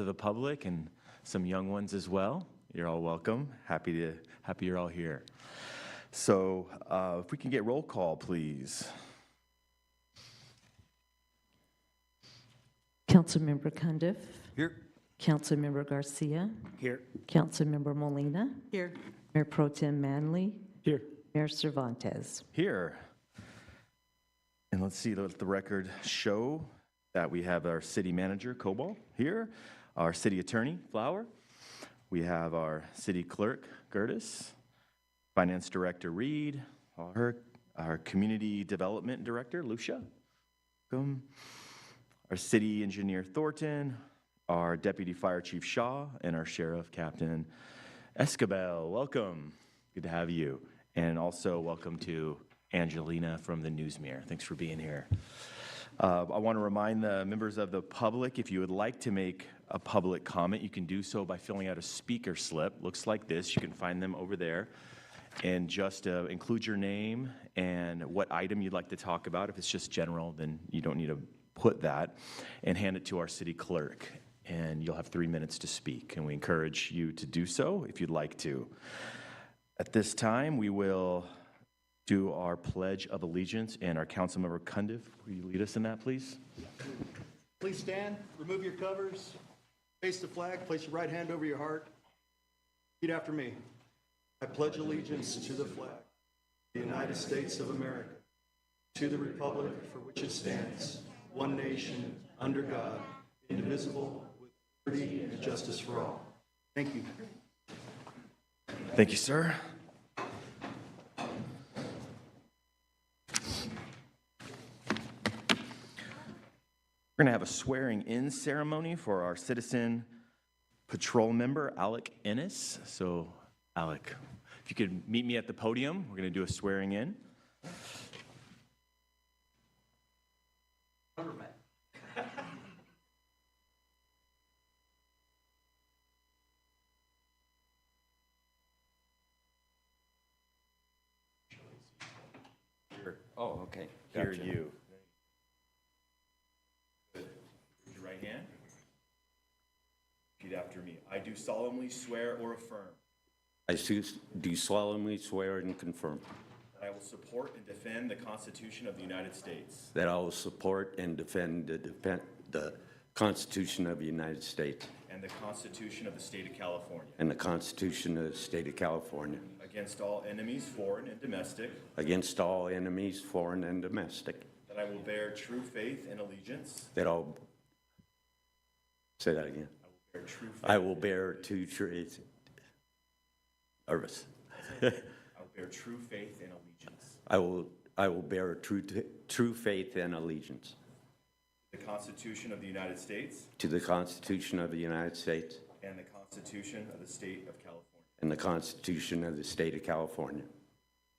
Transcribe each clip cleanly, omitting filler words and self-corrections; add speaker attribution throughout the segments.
Speaker 1: the public and some young ones as well. You're all welcome. Happy you're all here. So if we can get roll call, please.
Speaker 2: Councilmember Cundiff.
Speaker 3: Here.
Speaker 2: Councilmember Garcia.
Speaker 3: Here.
Speaker 2: Councilmember Molina.
Speaker 3: Here.
Speaker 2: Mayor Pro Tem Manley.
Speaker 3: Here.
Speaker 2: Mayor Cervantes.
Speaker 1: Here. And let's see, let the record show that we have our city manager, Cobal, here, our city attorney, Flower. We have our city clerk, Gertis, finance director, Reed, our community development director, Lucia. Welcome. Our city engineer, Thornton, our deputy fire chief, Shaw, and our sheriff, Captain Escabel. Welcome. Good to have you. And also welcome to Angelina from the Newsmere. Thanks for being here. I want to remind the members of the public, if you would like to make a public comment, you can do so by filling out a speaker slip. Looks like this. You can find them over there. And just include your name and what item you'd like to talk about. If it's just general, then you don't need to put that. And hand it to our city clerk. And you'll have 3 minutes to speak. And we encourage you to do so if you'd like to. At this time, we will do our Pledge of Allegiance, and our Councilmember Cundiff, will you lead us in that, please?
Speaker 4: Please stand, remove your covers, face the flag, place your right hand over your heart. Repeat after me. I pledge allegiance to the flag of the United States of America, to the republic for which it stands, one nation, under God, indivisible, with liberty and justice for all. Thank you.
Speaker 1: Thank you, sir. We're going to have a swearing-in ceremony for our citizen patrol member, Alec Ennis. So, Alec, if you could meet me at the podium, we're going to do a swearing-in.
Speaker 3: Oh, okay.
Speaker 1: Here
Speaker 3: Gotcha.
Speaker 1: you. Good. Raise your right hand. Repeat after me. I do solemnly swear or affirm
Speaker 5: I do solemnly swear and confirm
Speaker 1: that I will support and defend the Constitution of the United States
Speaker 5: that I will support and defend the Constitution of the United States
Speaker 1: and the Constitution of the State of California
Speaker 5: and the Constitution of the State of California
Speaker 1: against all enemies, foreign and domestic,
Speaker 5: against all enemies, foreign and domestic,
Speaker 1: that I will bear true faith and allegiance.
Speaker 5: that I'll say that again.
Speaker 1: I will bear true faith.
Speaker 5: I will bear nervous.
Speaker 1: I will bear true faith and allegiance.
Speaker 5: I will bear true faith and allegiance
Speaker 1: The Constitution of the United States
Speaker 5: to the Constitution of the United States
Speaker 1: and the Constitution of the State of California.
Speaker 5: and the Constitution of the State of California.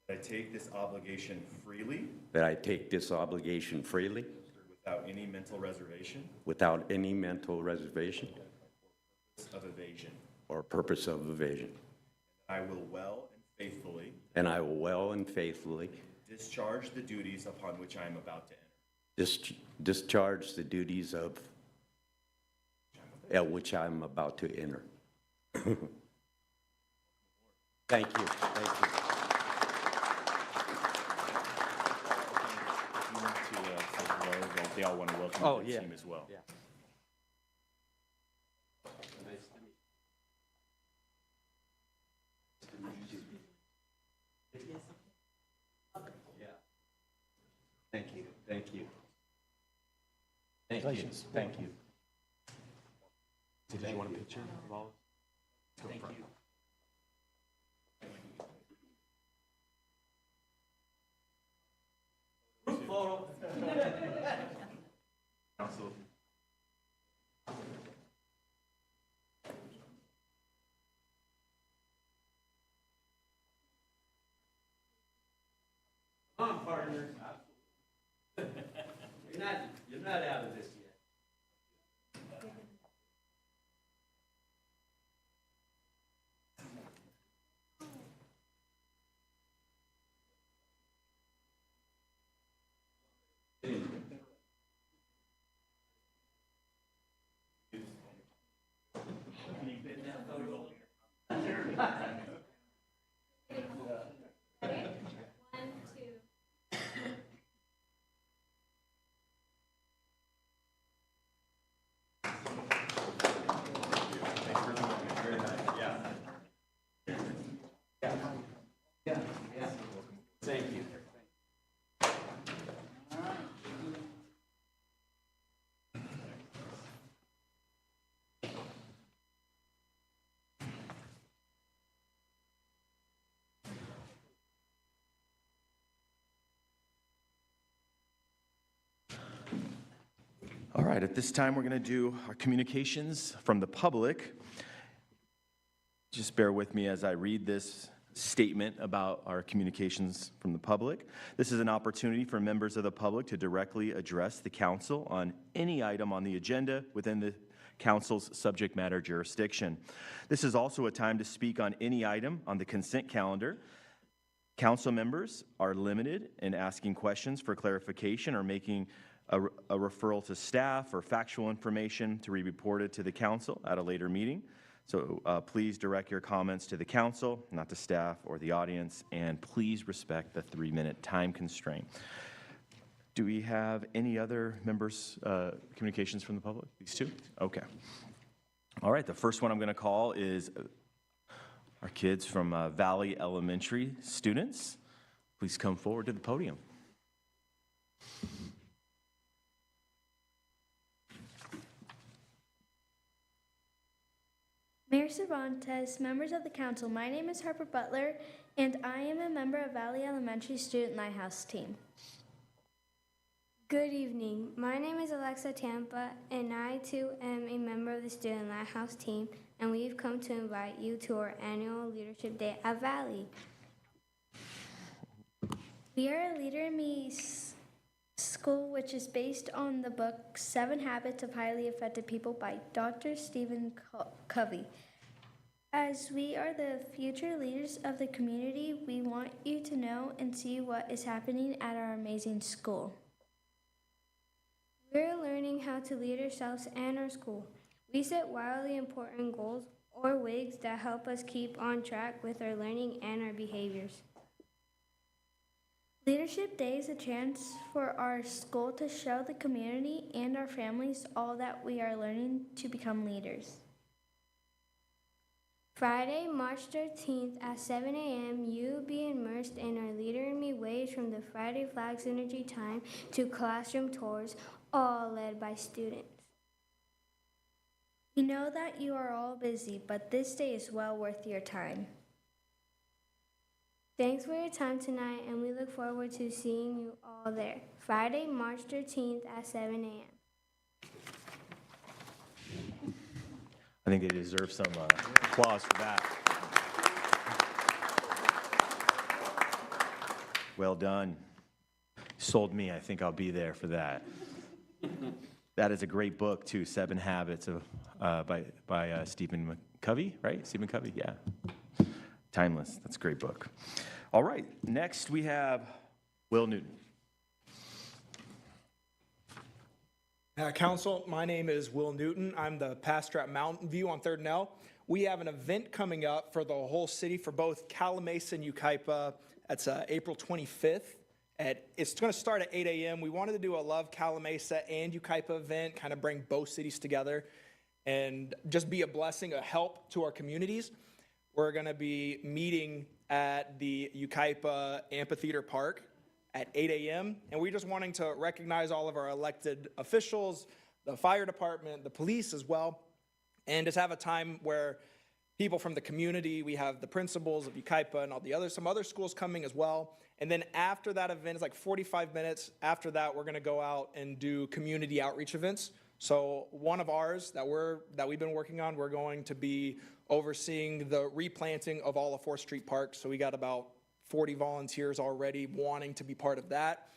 Speaker 1: That I take this obligation freely
Speaker 5: That I take this obligation freely
Speaker 1: without any mental reservation
Speaker 5: without any mental reservation
Speaker 1: of evasion.
Speaker 5: or purpose of evasion.
Speaker 1: I will well and faithfully
Speaker 5: And I will well and faithfully
Speaker 1: discharge the duties upon which I am about to enter.
Speaker 5: discharge the duties at which I am about to enter. Thank you. Thank you.
Speaker 1: If you want to say hello, they all want to welcome you to the team as well.
Speaker 5: Yeah. Thank you. Thank you. Thank you. Thank you.
Speaker 1: Did you want a picture of all? Thank you. Council.
Speaker 6: Come on, partners. You're not out of this yet.
Speaker 1: All right, at this time, we're going to do our communications from the public. Just bear with me as I read this statement about our communications from the public. This is an opportunity for members of the public to directly address the council on any item on the agenda within the council's subject matter jurisdiction. This is also a time to speak on any item on the consent calendar. Council members are limited in asking questions for clarification or making a referral to staff or factual information to be reported to the council at a later meeting. So please direct your comments to the council, not to staff or the audience, and please respect the 3-minute time constraint. Do we have any other members' communications from the public? These two? Okay. All right, the first one I'm going to call is our kids from Valley Elementary students. Please come forward to the podium.
Speaker 3: Mayor Cervantes, members of the council, my name is Harper Butler, and I am a member of Valley Elementary Student Lighthouse team.
Speaker 7: Good evening. My name is Alexa Tampa, and I too am a member of the Student Lighthouse team, and we've come to invite you to our annual Leadership Day at Valley.
Speaker 3: We are a Leader in Me school, which is based on the book 7 Habits of Highly Effective People by Dr. Stephen Covey. As we are the future leaders of the community, we want you to know and see what is happening at our amazing school.
Speaker 7: We're learning how to lead ourselves and our school. We set wildly important goals or wigs that help us keep on track with our learning and our behaviors.
Speaker 3: Leadership Day is a chance for our school to show the community and our families all that we are learning to become leaders.
Speaker 7: Friday, March 13th at 7 a.m., you'll be immersed in our Leader in Me ways, from the Friday Flag Synergy time to classroom tours, all led by students.
Speaker 3: We know that you are all busy, but this day is well worth your time.
Speaker 7: Thanks for your time tonight, and we look forward to seeing you all there. Friday, March 13th at 7 a.m.
Speaker 1: I think they deserve some applause for that. Well done. Sold me. I think I'll be there for that. That is a great book, too, 7 Habits of by Stephen Covey, right? Stephen Covey, yeah. Timeless. That's a great book. All right. Next, we have Will Newton.
Speaker 8: Council, my name is Will Newton. I'm the pastor at Mountain View on 3rd and L. We have an event coming up for the whole city for both Calimesa and Yucaipa. That's April 25th. It's going to start at 8 a.m. We wanted to do a Love Calimesa and Yucaipa event, kind of bring both cities together and just be a blessing, a help to our communities. We're going to be meeting at the Yucaipa Amphitheater Park at 8 a.m. And we're just wanting to recognize all of our elected officials, the fire department, the police as well, and just have a time where people from the community, we have the principals of Yucaipa and all the some other schools coming as well. And then after that event, it's like 45 minutes. After that, we're going to go out and do community outreach events. So one of ours that we've been working on, we're going to be overseeing the replanting of all of 4th Street Park. So we got about 40 volunteers already wanting to be part of that.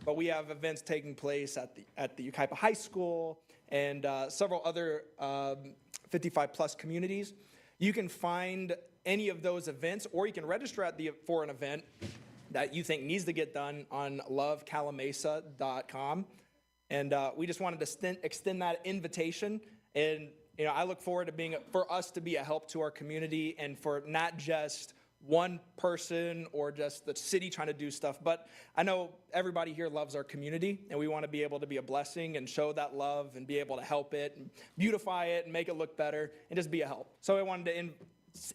Speaker 8: But we have events taking place at the Yucaipa High School and several other 55-plus communities. You can find any of those events, or you can register for an event that you think needs to get done on lovecalimesa.com. And we just wanted to extend that invitation. And I look forward to for us to be a help to our community, and for not just one person or just the city trying to do stuff, but I know everybody here loves our community, and we want to be able to be a blessing and show that love and be able to help it and beautify it and make it look better and just be a help. So I wanted to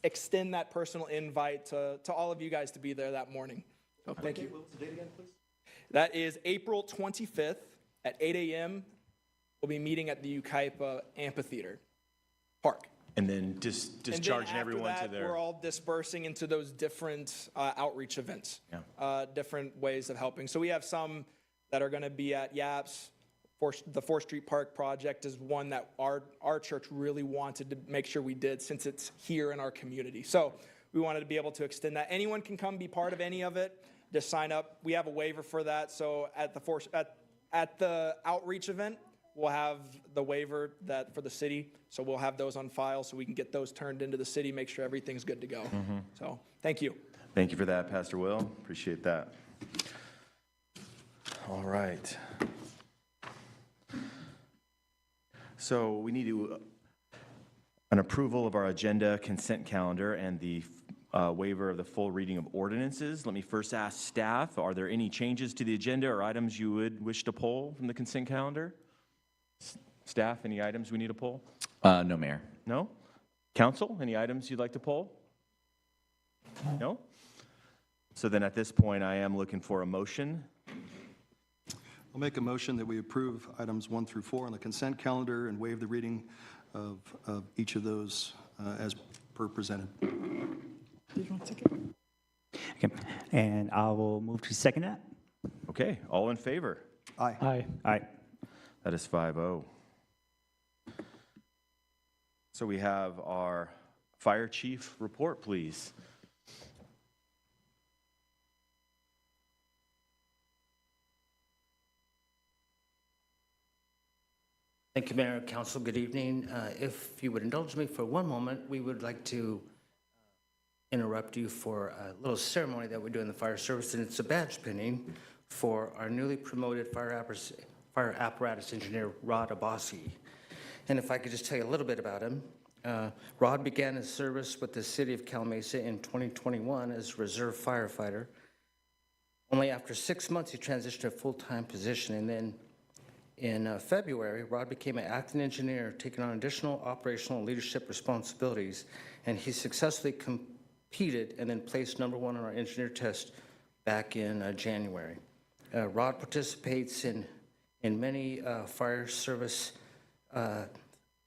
Speaker 8: extend that personal invite to all of you guys to be there that morning. So thank you.
Speaker 4: What was the date again, please?
Speaker 8: That is April 25th at 8 a.m. We'll be meeting at the Yucaipa Amphitheater Park.
Speaker 1: And then discharging everyone to their...
Speaker 8: We're all dispersing into those different outreach events, different ways of helping. So we have some that are going to be at YAPS, the 4th Street Park project is one that our church really wanted to make sure we did since it's here in our community. So we wanted to be able to extend that. Anyone can come be part of any of it. Just sign up. We have a waiver for that. So at the outreach event, we'll have the waiver that for the city. So we'll have those on file so we can get those turned into the city, make sure everything's good to go. So thank you.
Speaker 1: Thank you for that, Pastor Will. Appreciate that. All right. So we need an approval of our agenda, consent calendar, and the waiver of the full reading of ordinances. Let me first ask staff, are there any changes to the agenda or items you would wish to pull from the consent calendar? Staff, any items we need to pull?
Speaker 9: No, Mayor.
Speaker 1: No? Council, any items you'd like to pull? No? So then at this point, I am looking for a motion.
Speaker 4: I'll make a motion that we approve items 1 through 4 on the consent calendar and waive the reading of each of those as per presented.
Speaker 10: Okay, and I will move to second that.
Speaker 1: Okay, all in favor?
Speaker 4: Aye.
Speaker 10: Aye. Aye.
Speaker 1: That is 5-0. So we have our fire chief report, please.
Speaker 11: Thank you, Mayor, Council. Good evening. If you would indulge me for one moment, we would like to interrupt you for a little ceremony that we do in the fire service, and it's a badge pinning for our newly promoted fire apparatus engineer, Rod Abbasi. And if I could just tell you a little bit about him. Rod began his service with the city of Calimesa in 2021 as a reserve firefighter. Only after 6 months, he transitioned to a full-time position, and then in February, Rod became an acting engineer, taking on additional operational leadership responsibilities, and he successfully competed and then placed #1 on our engineer test back in January. Rod participates in many fire service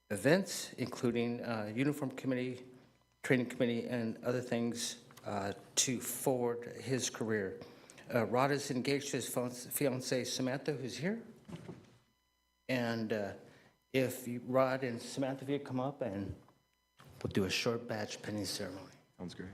Speaker 11: events, including uniform committee, training committee, and other things to forward his career. Rod is engaged to his fiancée, Samantha, who's here. And if Rod and Samantha, if you come up, and we'll do a short badge pinning ceremony.
Speaker 1: Sounds great.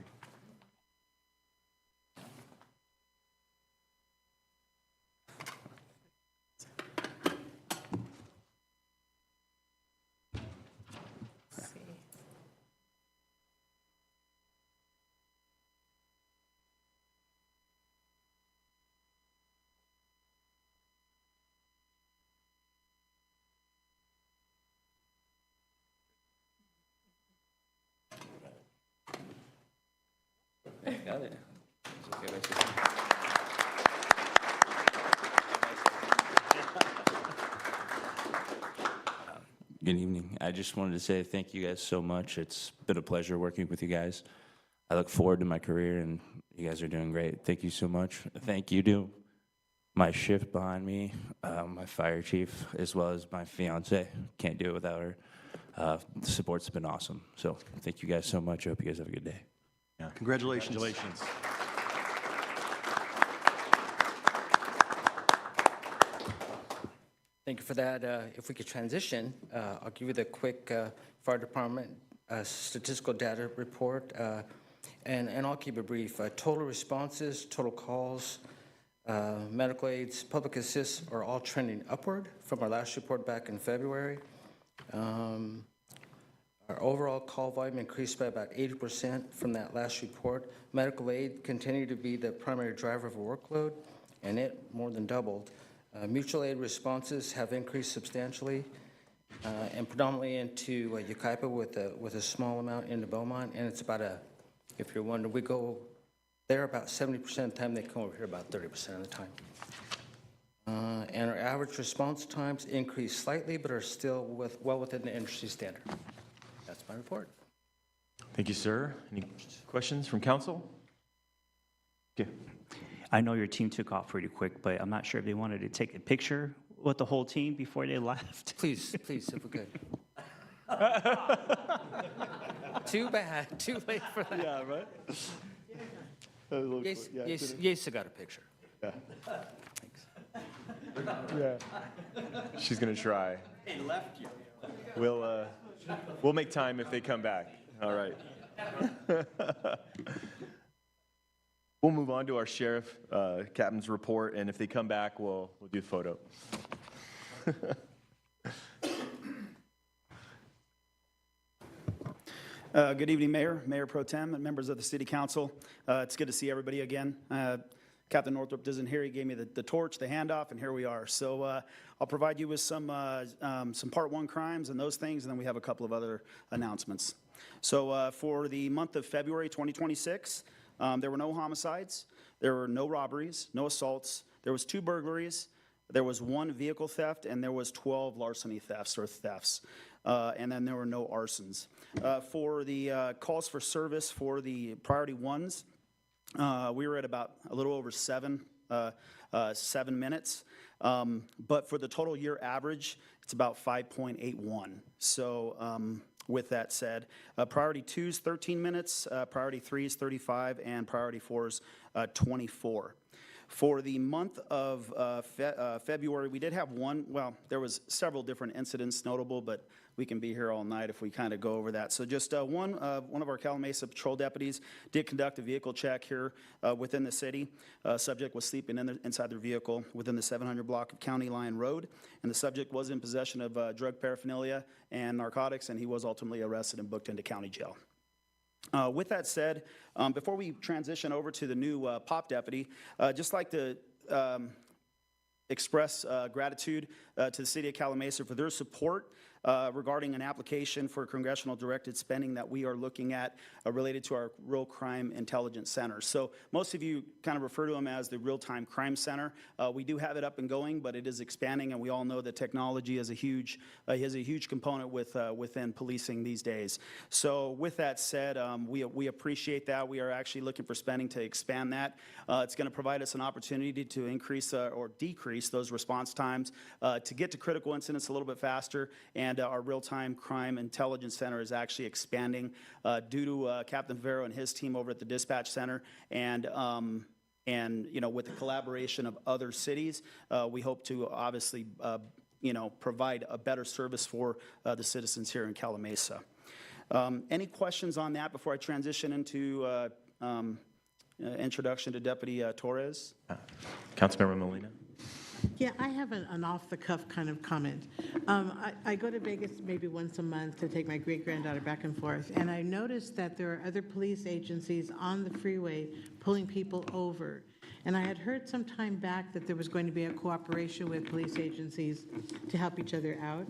Speaker 9: Got it. Good evening. I just wanted to say thank you guys so much. It's been a pleasure working with you guys. I look forward to my career, and you guys are doing great. Thank you so much. Thank you to my shift behind me, my fire chief, as well as my fiance. Can't do it without her. The support's been awesome. So thank you guys so much. I hope you guys have a good day.
Speaker 1: Yeah.
Speaker 4: Congratulations.
Speaker 1: Congratulations.
Speaker 11: Thank you for that. If we could transition, I'll give you the quick fire department statistical data report, and I'll keep it brief. Total responses, total calls, medical aids, public assists are all trending upward from our last report back in February. Our overall call volume increased by about 80% from that last report. Medical aid continued to be the primary driver of workload, and it more than doubled. Mutual aid responses have increased substantially, and predominantly into Yucaipa with a small amount into Beaumont, and it's about if you're wondering, we go there about 70% of the time, they come over here about 30% of the time. And our average response times increased slightly, but are still well within the industry standard. That's my report.
Speaker 1: Thank you, sir. Any questions from council? Okay.
Speaker 10: I know your team took off pretty quick, but I'm not sure if they wanted to take a picture with the whole team before they left.
Speaker 11: Please, if we could. Too bad, too late for that.
Speaker 1: Yeah, right?
Speaker 11: Yes, got a picture.
Speaker 1: Yeah.
Speaker 11: Thanks.
Speaker 1: Yeah. She's going to try.
Speaker 8: They left you.
Speaker 1: We'll make time if they come back. All right. We'll move on to our sheriff captain's report, and if they come back, we'll do a photo.
Speaker 12: Good evening, Mayor, Mayor Pro Tem, and members of the City Council. It's good to see everybody again. Captain Northrup isn't here. He gave me the torch, the handoff, and here we are. So I'll provide you with some Part 1 crimes and those things, and then we have a couple of other announcements. So for the month of February 2026, there were no homicides, there were no robberies, no assaults, there was 2 burglaries, there was 1 vehicle theft, and there was 12 larceny thefts or thefts. And then there were no arsons. For the calls for service for the priority ones, we were at about a little over 7 minutes. But for the total year average, it's about 5.81. So with that said, priority 2 is 13 minutes, priority 3 is 35, and priority 4 is 24. For the month of February, we did have one, well, there was several different incidents notable, but we can be here all night if we kind of go over that. So just one of our Calamasa patrol deputies did conduct a vehicle check here within the city. Subject was sleeping inside their vehicle within the 700 block of County Line Road, and the subject was in possession of drug paraphernalia and narcotics, and he was ultimately arrested and booked into county jail. With that said, before we transition over to the new POP deputy, just like to express gratitude to the City of Calamasa for their support regarding an application for congressional directed spending that we are looking at related to our Real Crime Intelligence Center. So most of you kind of refer to them as the Real-Time Crime Center. We do have it up and going, but it is expanding, and we all know that technology is a huge component within policing these days. So with that said, we appreciate that. We are actually looking for spending to expand that. It's going to provide us an opportunity to increase or decrease those response times to get to critical incidents a little bit faster, and our Real-Time Crime Intelligence Center is actually expanding due to Captain Vero and his team over at the Dispatch Center, and you know, with the collaboration of other cities, we hope to obviously you know, provide a better service for the citizens here in Calamasa. Any questions on that before I transition into introduction to Deputy Torres?
Speaker 1: Councilmember Molina.
Speaker 13: Yeah, I have an off-the-cuff kind of comment. I go to Vegas maybe once a month to take my great-granddaughter back and forth, and I noticed that there are other police agencies on the freeway pulling people over. And I had heard some time back that there was going to be a cooperation with police agencies to help each other out,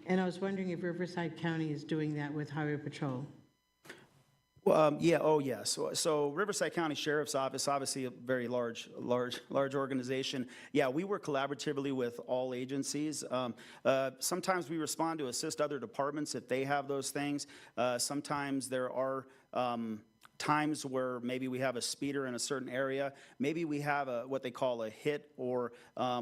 Speaker 13: and I was wondering if Riverside County is doing that with Highway Patrol.
Speaker 12: Yeah. So Riverside County Sheriff's Office, obviously a very large organization. Yeah, we work collaboratively with all agencies. Sometimes we respond to assist other departments if they have those things. Sometimes there are times where maybe we have a speeder in a certain area. Maybe we have what they call a hit, or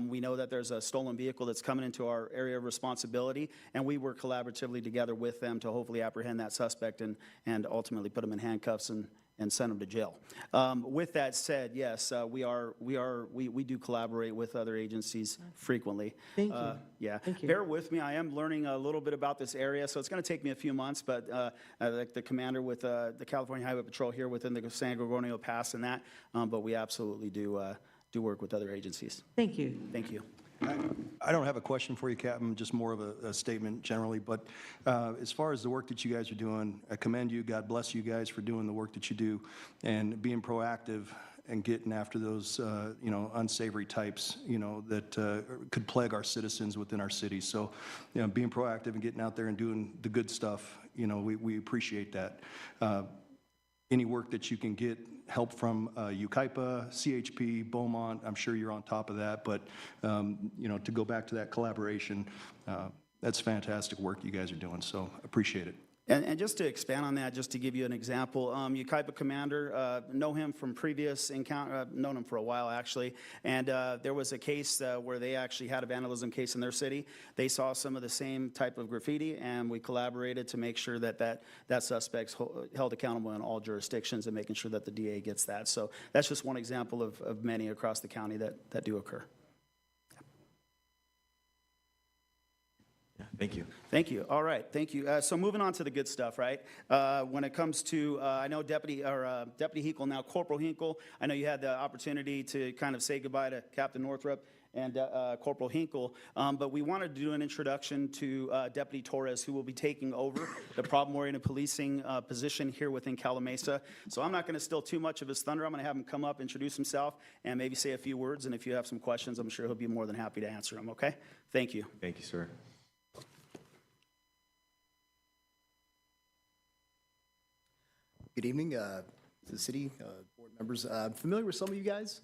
Speaker 12: we know that there's a stolen vehicle that's coming into our area of responsibility, and we work collaboratively together with them to hopefully apprehend that suspect and ultimately put them in handcuffs and send them to jail. With that said, yes, we do collaborate with other agencies frequently.
Speaker 13: Thank you.
Speaker 12: Yeah.
Speaker 13: Thank you.
Speaker 12: Bear with me. I am learning a little bit about this area, so it's going to take me a few months, but like the commander with the California Highway Patrol here within the San Gorgonio Pass and that, but we absolutely do work with other agencies.
Speaker 13: Thank you.
Speaker 12: Thank you.
Speaker 4: I don't have a question for you, Captain, just more of a statement generally. But as far as the work that you guys are doing, I commend you. God bless you guys for doing the work that you do and being proactive and getting after those, you know, unsavory types, you know, that could plague our citizens within our city. So, you know, being proactive and getting out there and doing the good stuff, you know, we appreciate that. Any work that you can get help from UKIPA, CHP, Beaumont, I'm sure you're on top of that, but you know, to go back to that collaboration, that's fantastic work you guys are doing, so appreciate it.
Speaker 12: And just to expand on that, just to give you an example, UKIPA commander, know him from previous encounter, known him for a while actually, and there was a case where they actually had a vandalism case in their city. They saw some of the same type of graffiti, and we collaborated to make sure that suspect's held accountable in all jurisdictions and making sure that the DA gets that. So that's just one example of many across the county that do occur.
Speaker 1: Thank you.
Speaker 12: Thank you. All right, thank you. So moving on to the good stuff, right? When it comes to, I know Deputy Hinkle, now Corporal Hinkle, I know you had the opportunity to kind of say goodbye to Captain Northrup and Corporal Hinkle, but we wanted to do an introduction to Deputy Torres, who will be taking over the problem-oriented policing position here within Calamasa. So I'm not going to steal too much of his thunder. I'm going to have him come up, introduce himself, and maybe say a few words, and if you have some questions, I'm sure he'll be more than happy to answer them, okay? Thank you.
Speaker 1: Thank you, sir.
Speaker 14: Good evening to the city, board members. I'm familiar with some of you guys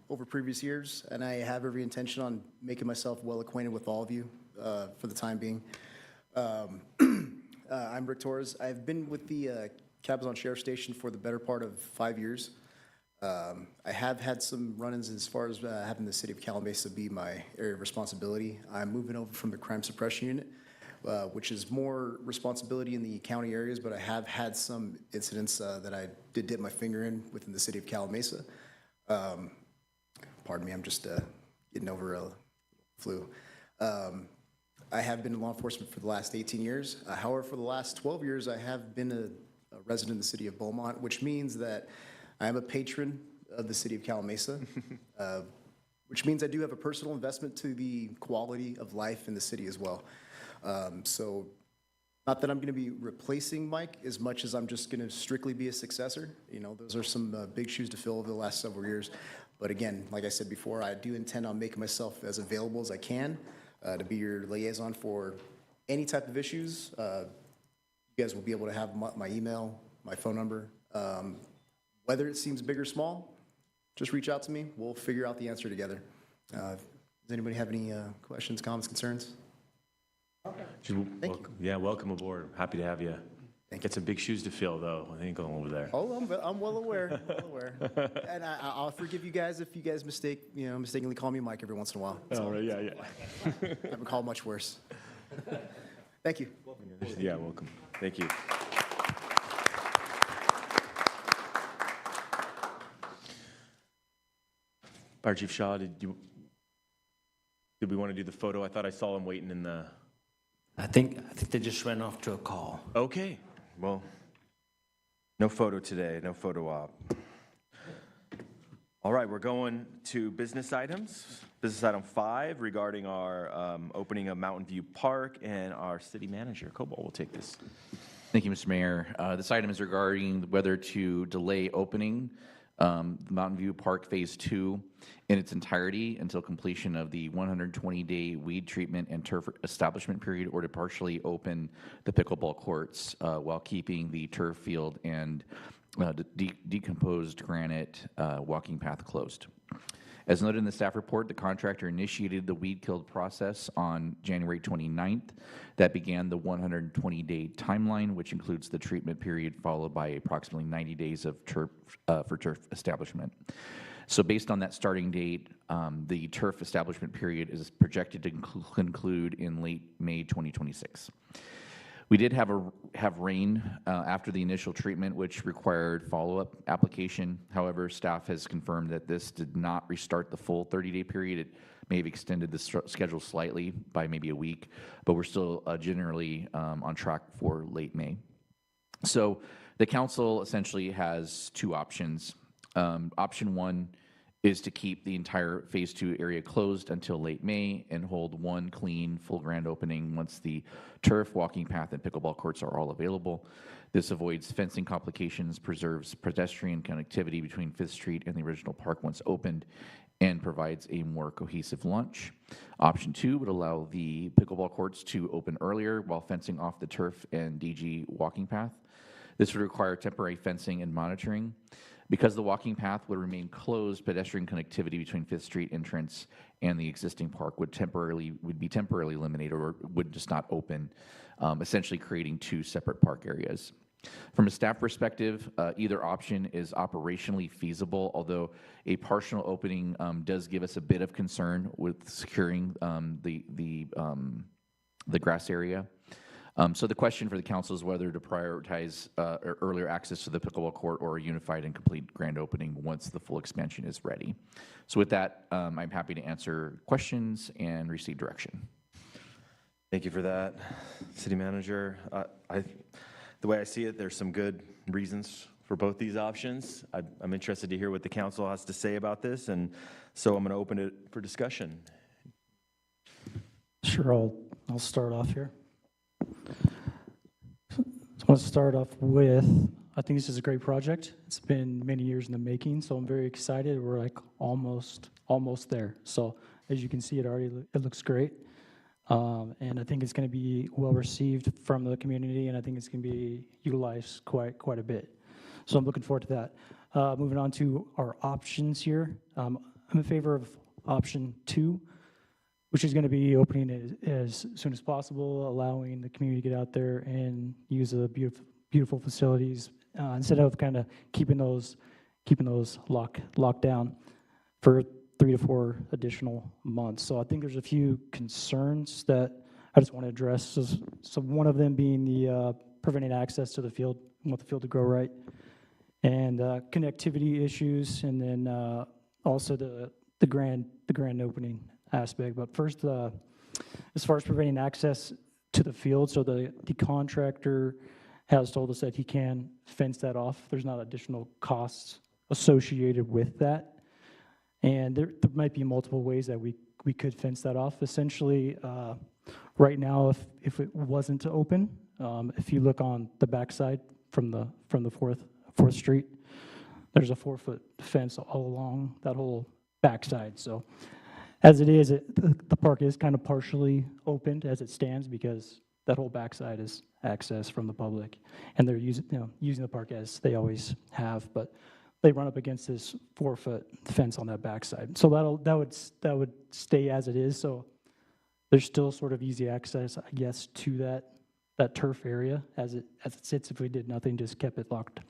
Speaker 14: over previous years, and I have every intention on making myself well acquainted with all of you for the time being. I'm Rick Torres. I've been with the Cabazon Sheriff Station for the better part of 5 years. I have had some run-ins as far as having the city of Calamasa be my area of responsibility. I'm moving over from the crime suppression unit, which is more responsibility in the county areas, but I have had some incidents that I did dip my finger in within the city of Calamasa. Pardon me, I'm just getting over a flu. I have been in law enforcement for the last 18 years. However, for the last 12 years, I have been a resident in the city of Beaumont, which means that I am a patron of the city of Calamasa, which means I do have a personal investment to the quality of life in the city as well. So not that I'm going to be replacing Mike as much as I'm just going to strictly be a successor. You know, those are some big shoes to fill over the last several years. But again, like I said before, I do intend on making myself as available as I can to be your liaison for any type of issues. You guys will be able to have my email, my phone number. Whether it seems big or small, just reach out to me. We'll figure out the answer together. Does anybody have any questions, comments, concerns?
Speaker 1: Thank you. Yeah, welcome aboard. Happy to have you. Get some big shoes to fill, though. I ain't going over there.
Speaker 14: Oh, I'm well aware. And I'll forgive you guys if you guys mistakenly call me Mike every once in a while.
Speaker 1: Oh, right, yeah.
Speaker 14: I've been called much worse. Thank you.
Speaker 1: Yeah, welcome. Thank you. Fire Chief Shaw, did we want to do the photo? I thought I saw him waiting in the...
Speaker 11: I think they just ran off to a call.
Speaker 1: Okay, well, no photo today, no photo op. All right, we're going to business items. Business item 5 regarding our opening of Mountain View Park, and our city manager, Cobalt, will take this.
Speaker 15: Thank you, Mr. Mayor. This item is regarding whether to delay opening the Mountain View Park Phase 2 in its entirety until completion of the 120-day weed treatment and turf establishment period, or to partially open the pickleball courts while keeping the turf field and decomposed granite walking path closed. As noted in the staff report, the contractor initiated the weed killed process on January 29th. That began the 120-day timeline, which includes the treatment period followed by approximately 90 days of turf for turf establishment. So based on that starting date, the turf establishment period is projected to conclude in late May 2026. We did have rain after the initial treatment, which required follow-up application. However, staff has confirmed that this did not restart the full 30-day period. It may have extended the schedule slightly by maybe a week, but we're still generally on track for late May. So the council essentially has two options. Option 1 is to keep the entire Phase 2 area closed until late May and hold one clean, full grand opening once the turf, walking path, and pickleball courts are all available. This avoids fencing complications, preserves pedestrian connectivity between 5th Street and the original park once opened, and provides a more cohesive launch. Option 2 would allow the pickleball courts to open earlier while fencing off the turf and DG walking path. This would require temporary fencing and monitoring. Because the walking path would remain closed, pedestrian connectivity between 5th Street entrance and the existing park would be temporarily eliminated, or would just not open, essentially creating two separate park areas. From a staff perspective, either option is operationally feasible, although a partial opening does give us a bit of concern with securing the grass area. So the question for the council is whether to prioritize earlier access to the pickleball court or a unified and complete grand opening once the full expansion is ready. So with that, I'm happy to answer questions and receive direction.
Speaker 1: Thank you for that, City Manager. The way I see it, there's some good reasons for both these options. I'm interested to hear what the council has to say about this, and so I'm going to open it for discussion.
Speaker 16: Sure, I'll start off here. So I want to start off with, I think this is a great project. It's been many years in the making, so I'm very excited. We're like almost there. So as you can see, it looks great. And I think it's going to be well received from the community, and I think it's going to be utilized quite a bit. So I'm looking forward to that. Moving on to our options here. I'm in favor of option 2, which is going to be opening as soon as possible, allowing the community to get out there and use the beautiful facilities instead of kind of keeping those locked down for 3 to 4 additional months. So I think there's a few concerns that I just want to address. So one of them being the preventing access to the field. We want the field to grow right, and connectivity issues, and then also the grand opening aspect. But first, as far as preventing access to the field, so the contractor has told us that he can fence that off. There's not additional costs associated with that. And there might be multiple ways that we could fence that off. Essentially, right now, if it wasn't to open, if you look on the backside from the 4th Street, there's a 4-foot fence all along that whole backside. So as it is, the park is kind of partially opened as it stands because that whole backside is access from the public, and they're using the park as they always have. But they run up against this 4-foot fence on that backside. So that would stay as it is. So there's still sort of easy access, I guess, to that turf area as it sits. If we did nothing, just kept it locked,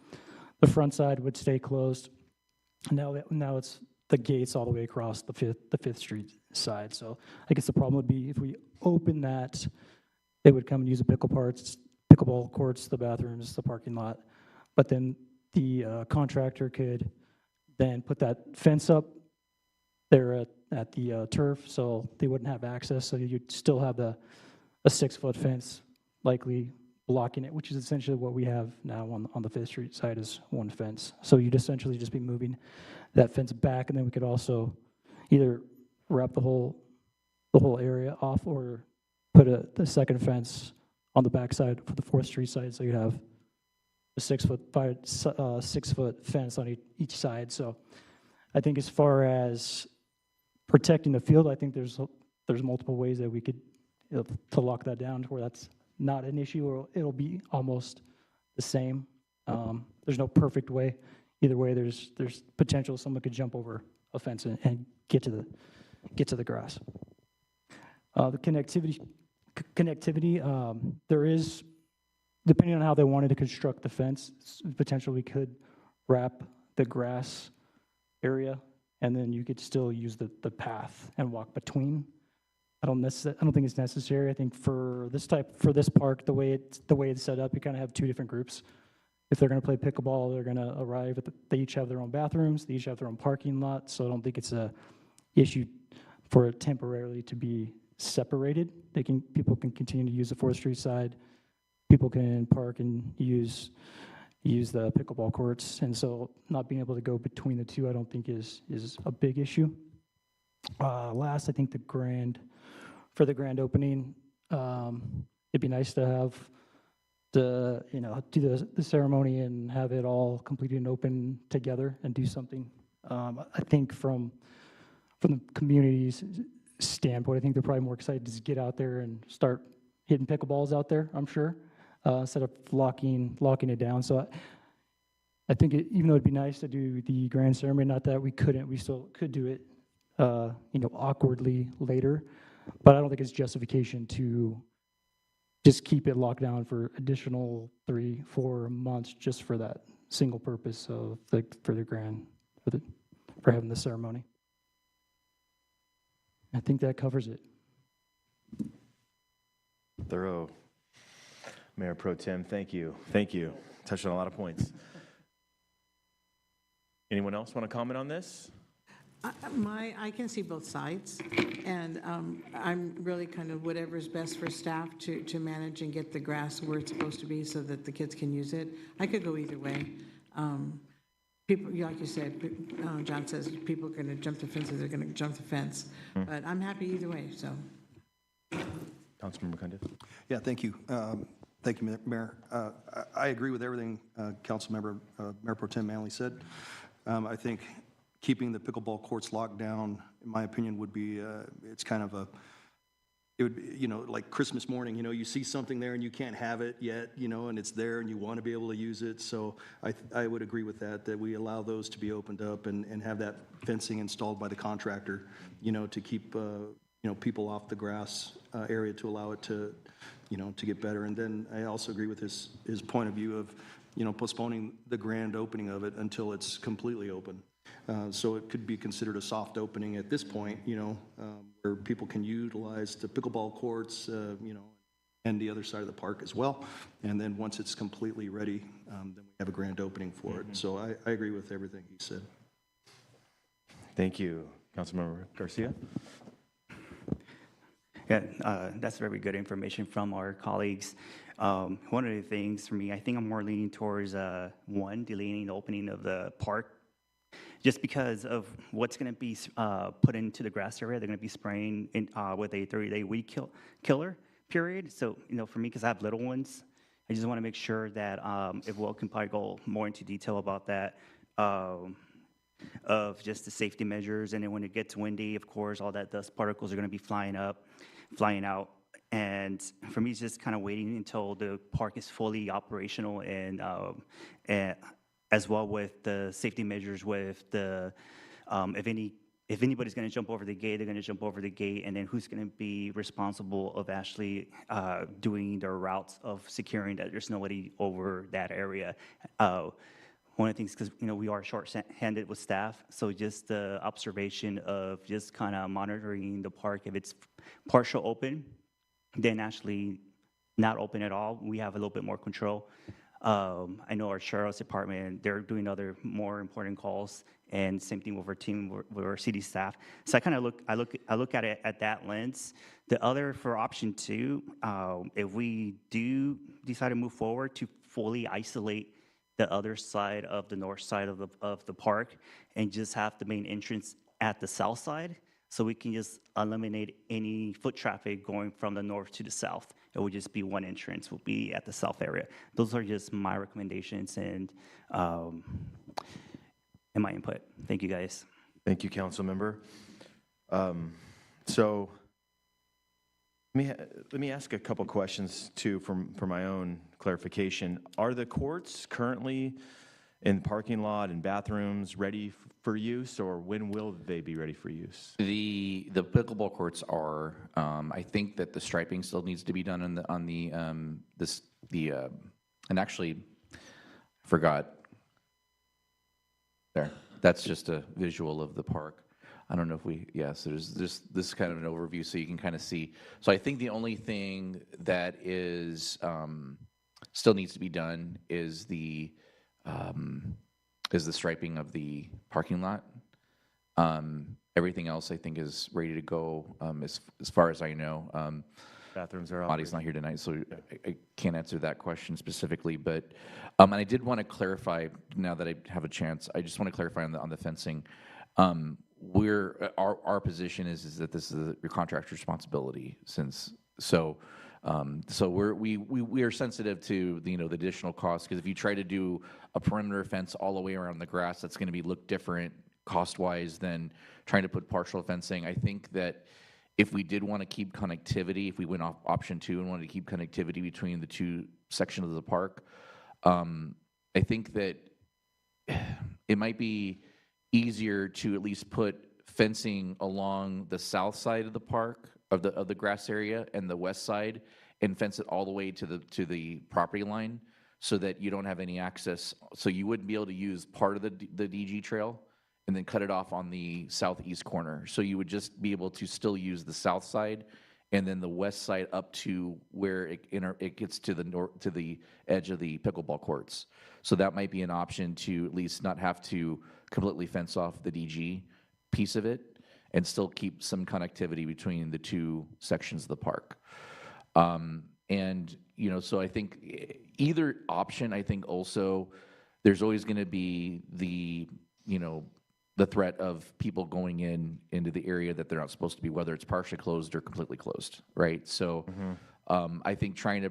Speaker 16: the front side would stay closed. Now it's the gates all the way across the 5th Street side. So I guess the problem would be if we open that, they would come and use the pickleball courts, the bathrooms, the parking lot, but then the contractor could then put that fence up there at the turf, so they wouldn't have access. So you'd still have a 6-foot fence likely blocking it, which is essentially what we have now on the 5th Street side is one fence. So you'd essentially just be moving that fence back, and then we could also either wrap the whole area off or put the second fence on the backside for the 4th Street side, so you'd have a 6-foot fence on each side. So I think as far as protecting the field, I think there's multiple ways that we could to lock that down to where that's not an issue, or it'll be almost the same. There's no perfect way. Either way, there's potential someone could jump over a fence and get to the grass. The connectivity, there is, depending on how they wanted to construct the fence, potentially we could wrap the grass area, and then you could still use the path and walk between. I don't think it's necessary. I think for this park, the way it's set up, you kind of have 2 different groups. If they're going to play pickleball, they're going to arrive they each have their own bathrooms, they each have their own parking lot. So I don't think it's a issue for it temporarily to be separated. People can continue to use the 4th Street side. People can park and use the pickleball courts, and so not being able to go between the 2, I don't think is a big issue. Last, I think for the grand opening, it'd be nice to have do the ceremony and have it all completed and open together and do something. I think from the community's standpoint, I think they're probably more excited to just get out there and start hitting pickleballs out there, I'm sure, instead of locking it down. So I think even though it'd be nice to do the grand ceremony, not that we couldn't, we still could do it, awkwardly later, but I don't think it's justification to just keep it locked down for additional 3-4 months just for that single purpose of for having the ceremony. I think that covers it.
Speaker 1: Thorough. Mayor Pro Tem, thank you. Touched on a lot of points. Anyone else want to comment on this?
Speaker 13: I can see both sides, and I'm really kind of whatever's best for staff to manage and get the grass where it's supposed to be so that the kids can use it. I could go either way. People, like you said, John says, people are going to jump the fences, they're going to jump the fence. But I'm happy either way, so.
Speaker 1: Councilmember Cundiff.
Speaker 4: Yeah, thank you. Thank you, Mayor. I agree with everything Councilmember Mayor Pro Tem Manley said. I think keeping the pickleball courts locked down, in my opinion, would be, it's kind of it would be, like Christmas morning, you see something there and you can't have it yet, and it's there and you want to be able to use it. So I would agree with that we allow those to be opened up and have that fencing installed by the contractor, to keep, people off the grass area to allow it to, to get better. And then I also agree with his point of view of, postponing the grand opening of it until it's completely open. So it could be considered a soft opening at this point, where people can utilize the pickleball courts, and the other side of the park as well. And then once it's completely ready, then we have a grand opening for it. So I agree with everything he said.
Speaker 1: Thank you. Councilmember Garcia.
Speaker 10: Yeah, that's very good information from our colleagues. One of the things for me, I think I'm more leaning towards delaying the opening of the park, just because of what's going to be put into the grass area. They're going to be spraying with a 30-day weed killer period. So, for me, because I have little ones, I just want to make sure that if Will can probably go more into detail about that, of just the safety measures. And then when it gets windy, of course, all that dust particles are going to be flying out. And for me, it's just kind of waiting until the park is fully operational and as well with the safety measures with the, if anybody's going to jump over the gate, they're going to jump over the gate, and then who's going to be responsible of actually doing the routes of securing that there's nobody over that area. One of the things, because we are short-handed with staff, so just the observation of just kind of monitoring the park. If it's partial open, then actually not open at all, we have a little bit more control. I know our sheriff's department, they're doing other more important calls, and same thing with our team, with our city staff. So I kind of look at it at that lens. The other, for option two, if we do decide to move forward to fully isolate the other side of the north side of the park and just have the main entrance at the south side, so we can just eliminate any foot traffic going from the north to the south. It would just be one entrance, will be at the south area. Those are just my recommendations and my input. Thank you, guys.
Speaker 1: Thank you, council member. So let me ask a couple questions too for my own clarification. Are the courts currently in the parking lot and bathrooms ready for use, or when will they be ready for use?
Speaker 15: The pickleball courts are. I think that the striping still needs to be done and actually forgot. There. That's just a visual of the park. I don't know if so there's this kind of an overview so you can kind of see. So I think the only thing that is still needs to be done is the striping of the parking lot. Everything else I think is ready to go as far as I know.
Speaker 1: Bathrooms are
Speaker 15: Body's not here tonight, so I can't answer that question specifically. But and I did want to clarify, now that I have a chance, I just want to clarify on the fencing. Our position is that this is your contractor's responsibility, so we are sensitive to the additional costs, because if you try to do a perimeter fence all the way around the grass, that's going to look different cost-wise than trying to put partial fencing. I think that if we did want to keep connectivity, if we went off option 2 and wanted to keep connectivity between the two sections of the park, I think that it might be easier to at least put fencing along the south side of the park, of the grass area, and the west side, and fence it all the way to the property line, so that you don't have any access. So you wouldn't be able to use part of the DG trail and then cut it off on the southeast corner. So you would just be able to still use the south side, and then the west side up to where it gets to the edge of the pickleball courts. So that might be an option to at least not have to completely fence off the DG piece of it and still keep some connectivity between the two sections of the park. And, you know, so I think either option, I think also there's always going to be the, you know, the threat of people going into the area that they're not supposed to be, whether it's partially closed or completely closed, right? So I think trying to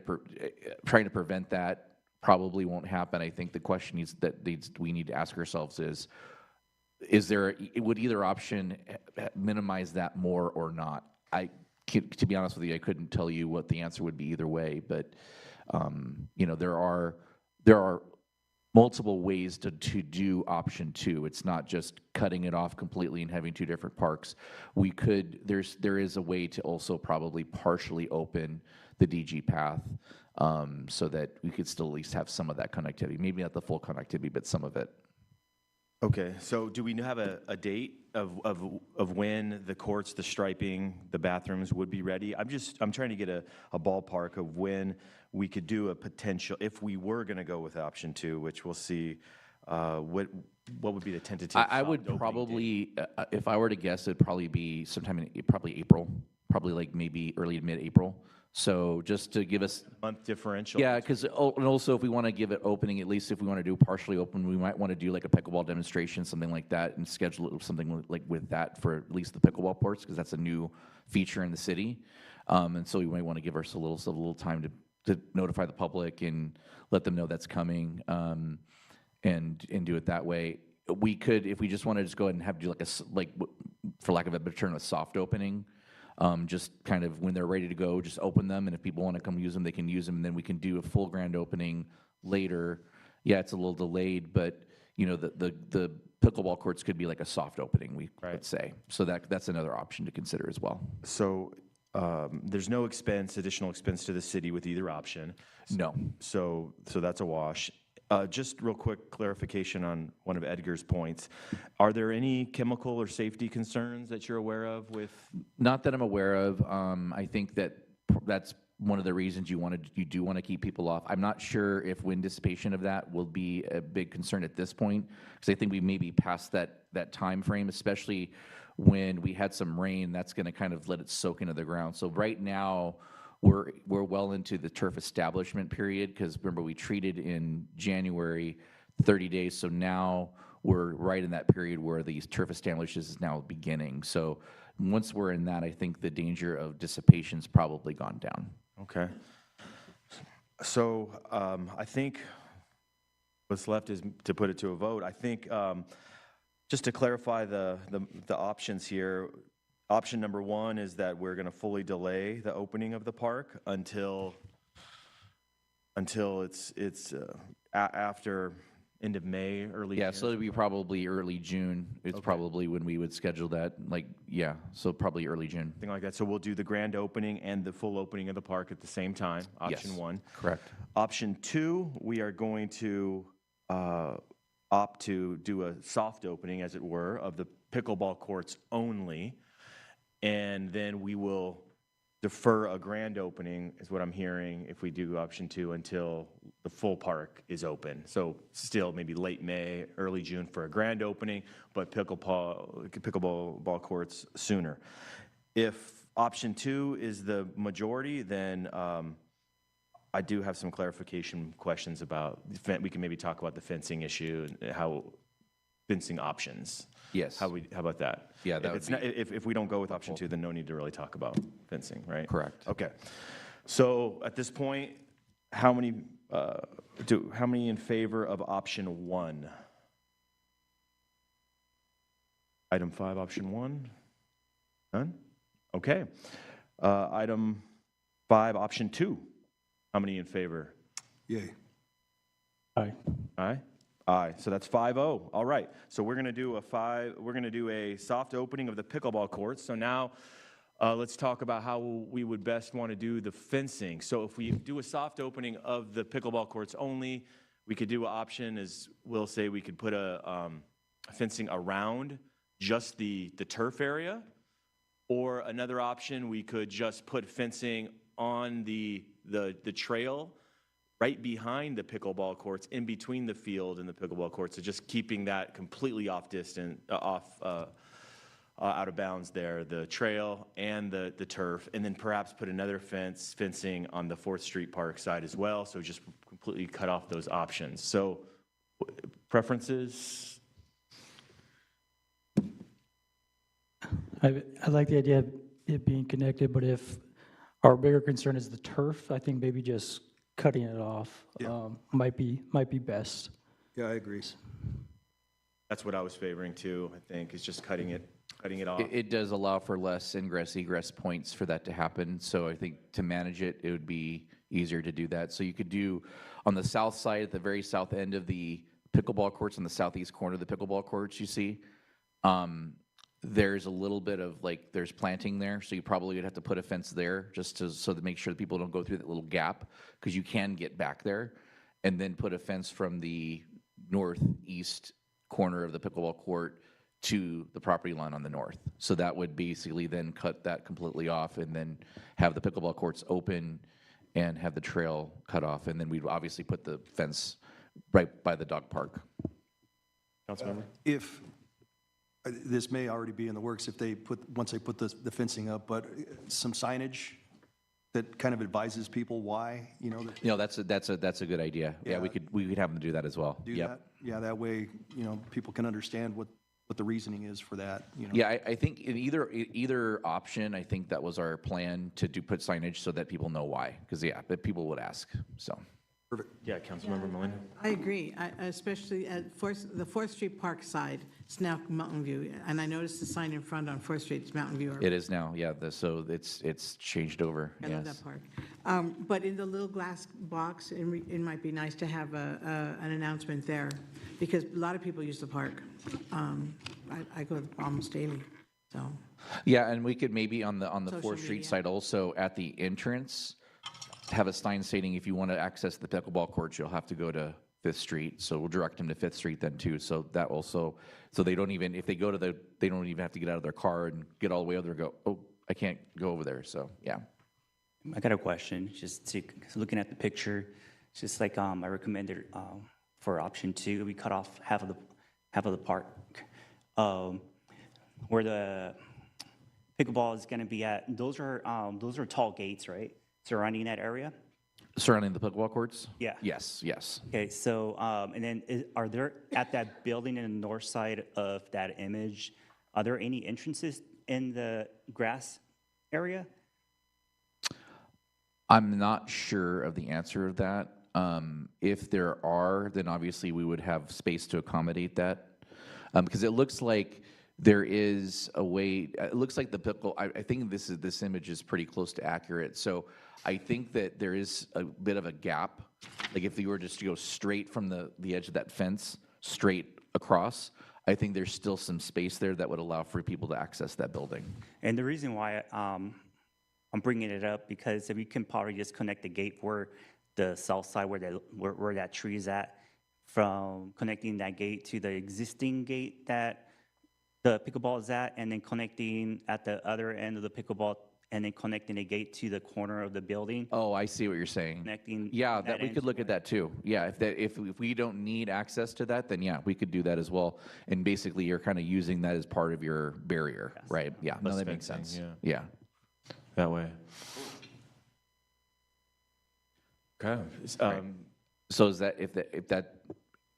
Speaker 15: prevent that probably won't happen. I think the question we need to ask ourselves is there, would either option minimize that more or not? To be honest with you, I couldn't tell you what the answer would be either way, but you know, there are multiple ways to do option 2. It's not just cutting it off completely and having two different parks. We could, there is a way to also probably partially open the DG path so that we could still at least have some of that connectivity. Maybe not the full connectivity, but some of it.
Speaker 1: Okay, so do we have a date of when the courts, the striping, the bathrooms would be ready? I'm trying to get a ballpark of when we could do a potential, if we were going to go with option 2, which we'll see, what would be the tentative?
Speaker 15: I would probably, if I were to guess, it'd probably be sometime in probably April, probably like maybe early to mid-April. So just to give us
Speaker 1: month differential.
Speaker 15: Yeah, because and also if we want to give it opening, at least if we want to do partially open, we might want to do like a pickleball demonstration, something like that, and schedule it something like with that for at least the pickleball courts, because that's a new feature in the city. And so we might want to give ourselves a little time to notify the public and let them know that's coming, and do it that way. We could, if we just want to just go ahead and have do like for lack of a better term, a soft opening. Just kind of when they're ready to go, just open them, and if people want to come use them, they can use them, and then we can do a full grand opening later. Yeah, it's a little delayed, but you know, the pickleball courts could be like a soft opening, we could say. So that's another option to consider as well.
Speaker 1: So there's no additional expense to the city with either option.
Speaker 15: No.
Speaker 1: So that's a wash. Just real quick clarification on one of Edgar's points. Are there any chemical or safety concerns that you're aware of with?
Speaker 15: Not that I'm aware of. I think that's one of the reasons you do want to keep people off. I'm not sure if wind dissipation of that will be a big concern at this point, because I think we may be past that time frame, especially when we had some rain. That's going to kind of let it soak into the ground. So right now, we're well into the turf establishment period, because remember, we treated in January 30 days, so now we're right in that period where these turf establishments is now beginning. So once we're in that, I think the danger of dissipation's probably gone down.
Speaker 1: Okay. So I think what's left is to put it to a vote. I think just to clarify the options here, option number 1 is that we're going to fully delay the opening of the park until it's after end of May, early June.
Speaker 15: Yeah, so it'd be probably early June. It's probably when we would schedule that. So probably early June.
Speaker 1: Something like that. So we'll do the grand opening and the full opening of the park at the same time. Option 1.
Speaker 15: Correct.
Speaker 1: Option 2, we are going to opt to do a soft opening, as it were, of the pickleball courts only. And then we will defer a grand opening, is what I'm hearing, if we do option 2, until the full park is open. So still maybe late May, early June for a grand opening, but pickleball courts sooner. If option 2 is the majority, then I do have some clarification questions about, we can maybe talk about the fencing issue and how fencing options.
Speaker 15: Yes.
Speaker 1: How about that?
Speaker 15: Yeah, that would be
Speaker 1: if we don't go with option 2, then no need to really talk about fencing, right?
Speaker 15: Correct.
Speaker 1: Okay. So at this point, how many in favor of option 1? Item 5, option 1? None? Okay. Item 5, option 2. How many in favor?
Speaker 4: Yay.
Speaker 16: Aye.
Speaker 1: Aye. Aye. So that's 5-0. All right. So we're going to do a soft opening of the pickleball courts. So now let's talk about how we would best want to do the fencing. So if we do a soft opening of the pickleball courts only, we could do an option, as we'll say, we could put a fencing around just the turf area, or another option, we could just put fencing on the trail right behind the pickleball courts, in between the field and the pickleball courts, so just keeping that completely off out of bounds there, the trail and the turf, and then perhaps put another fencing on the 4th Street Park side as well, so just completely cut off those options. So preferences?
Speaker 16: I like the idea of it being connected, but if our bigger concern is the turf, I think maybe just cutting it off might be best.
Speaker 4: Yeah, I agree.
Speaker 1: That's what I was favoring too, I think, is just cutting it off.
Speaker 15: It does allow for less ingress egress points for that to happen. So I think to manage it, it would be easier to do that. So you could do on the south side, at the very south end of the pickleball courts, on the southeast corner of the pickleball courts, you see, there's a little bit of there's planting there. So you probably would have to put a fence there just so to make sure that people don't go through that little gap, because you can get back there, and then put a fence from the northeast corner of the pickleball court to the property line on the north. So that would basically then cut that completely off, and then have the pickleball courts open and have the trail cut off. And then we'd obviously put the fence right by the dog park.
Speaker 1: Councilmember?
Speaker 4: If, this may already be in the works if once they put the fencing up, but some signage that kind of advises people why,
Speaker 15: That's a good idea. Yeah, we could have them do that as well.
Speaker 4: do that. Yeah, that way, people can understand what the reasoning is for that,
Speaker 15: Yeah, I think in either option, I think that was our plan to put signage so that people know why, because but people would ask, so.
Speaker 4: Perfect.
Speaker 1: Yeah, Councilmember Molina?
Speaker 13: I agree, especially at the 4th Street Park side, it's now Mountain View, and I noticed the sign in front on 4th Street, it's Mountain View.
Speaker 15: It is now, yeah, so it's changed over,
Speaker 13: I love that park. But in the little glass box, it might be nice to have an announcement there, because a lot of people use the park. I go almost daily, so.
Speaker 15: Yeah, and we could maybe on the
Speaker 13: Social
Speaker 15: 4th Street
Speaker 13: media.
Speaker 15: side also at the entrance, have a sign stating if you want to access the pickleball courts, you'll have to go to 5th Street. So we'll direct them to 5th Street then too. So that also, so they don't even, if they go to they don't even have to get out of their car and get all the way over there and go, oh, I can't go over there. So, yeah.
Speaker 10: I got a question, looking at the picture, it's just like I recommended for option 2, we cut off half of the park. Where the pickleball is going to be at, those are tall gates, right? Surrounding that area?
Speaker 15: Surrounding the pickleball courts?
Speaker 10: Yeah.
Speaker 15: Yes.
Speaker 10: Okay, so, and then are there, at that building in the north side of that image, are there any entrances in the grass area?
Speaker 15: I'm not sure of the answer of that. If there are, then obviously we would have space to accommodate that. Because it looks like there is a way, it looks like I think this image is pretty close to accurate. So I think that there is a bit of a gap. Like if you were just to go straight from the edge of that fence, straight across, I think there's still some space there that would allow for people to access that building.
Speaker 10: And the reason why I'm bringing it up, because if you can probably just connect the gate where the south side, where that tree is at, from connecting that gate to the existing gate that the pickleball is at, and then connecting at the other end of the pickleball, and then connecting the gate to the corner of the building.
Speaker 15: Oh, I see what you're saying.
Speaker 10: Connecting.
Speaker 15: Yeah, that we could look at that too. Yeah, if we don't need access to that, then yeah, we could do that as well. And basically, you're kind of using that as part of your barrier, right? Yeah, no,
Speaker 1: Less
Speaker 15: that makes
Speaker 1: fencing,
Speaker 15: sense.
Speaker 1: yeah. That way. Okay.
Speaker 15: So is that if that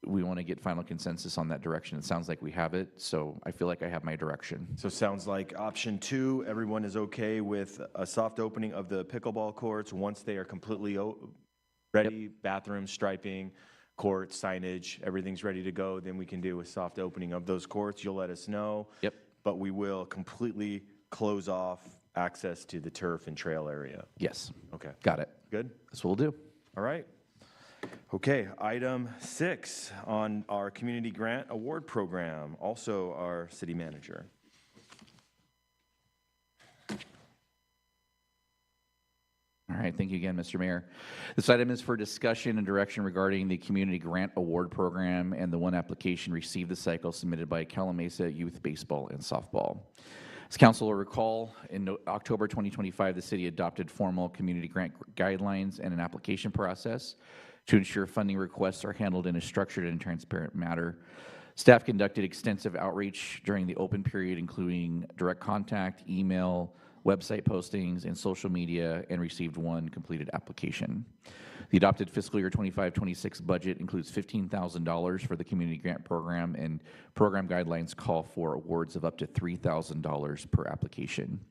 Speaker 15: we want to get final consensus on that direction? It sounds like we have it, so I feel like I have my direction.
Speaker 1: So sounds like option 2, everyone is okay with a soft opening of the pickleball courts once they are completely ready, bathroom, striping, court, signage, everything's ready to go, then we can do a soft opening of those courts. You'll let us know.
Speaker 15: Yep.
Speaker 1: But we will completely close off access to the turf and trail area.
Speaker 15: Yes.
Speaker 1: Okay.
Speaker 15: Got it.
Speaker 1: Good?
Speaker 15: That's what we'll do.
Speaker 1: All right. Okay, item 6 on our community grant award program, also our city manager.
Speaker 15: All right, thank you again, Mr. Mayor. This item is for discussion and direction regarding the Community Grant Award Program and the one application received this cycle submitted by Calamasa Youth Baseball and Softball. As council will recall, in October 2025, the city adopted formal community grant guidelines and an application process to ensure funding requests are handled in a structured and transparent manner. Staff conducted extensive outreach during the open period, including direct contact, email, website postings, and social media, and received one completed application. The adopted fiscal year 25-26 budget includes $15,000 for the community grant program, and program guidelines call for awards of up to $3,000 per application.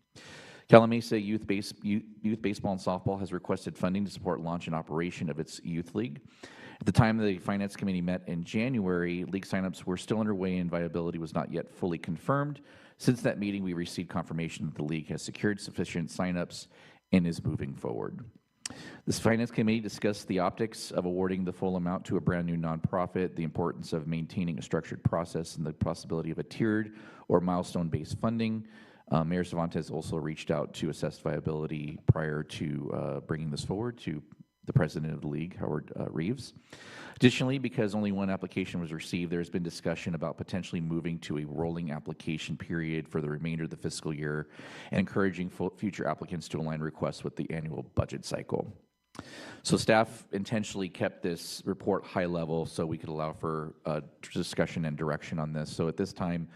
Speaker 15: Calamasa Youth Baseball and Softball has requested funding to support launch and operation of its youth league. At the time the Finance Committee met in January, league signups were still underway and viability was not yet fully confirmed. Since that meeting, we received confirmation that the league has secured sufficient signups and is moving forward. This Finance Committee discussed the optics of awarding the full amount to a brand new nonprofit, the importance of maintaining a structured process, and the possibility of a tiered or milestone-based funding. Mayor Cervantes also reached out to assess viability prior to bringing this forward to the president of the league, Howard Reeves. Additionally, because only one application was received, there's been discussion about potentially moving to a rolling application period for the remainder of the fiscal year and encouraging future applicants to align requests with the annual budget cycle. So staff intentionally kept this report high level so we could allow for discussion and direction on this. So at this time,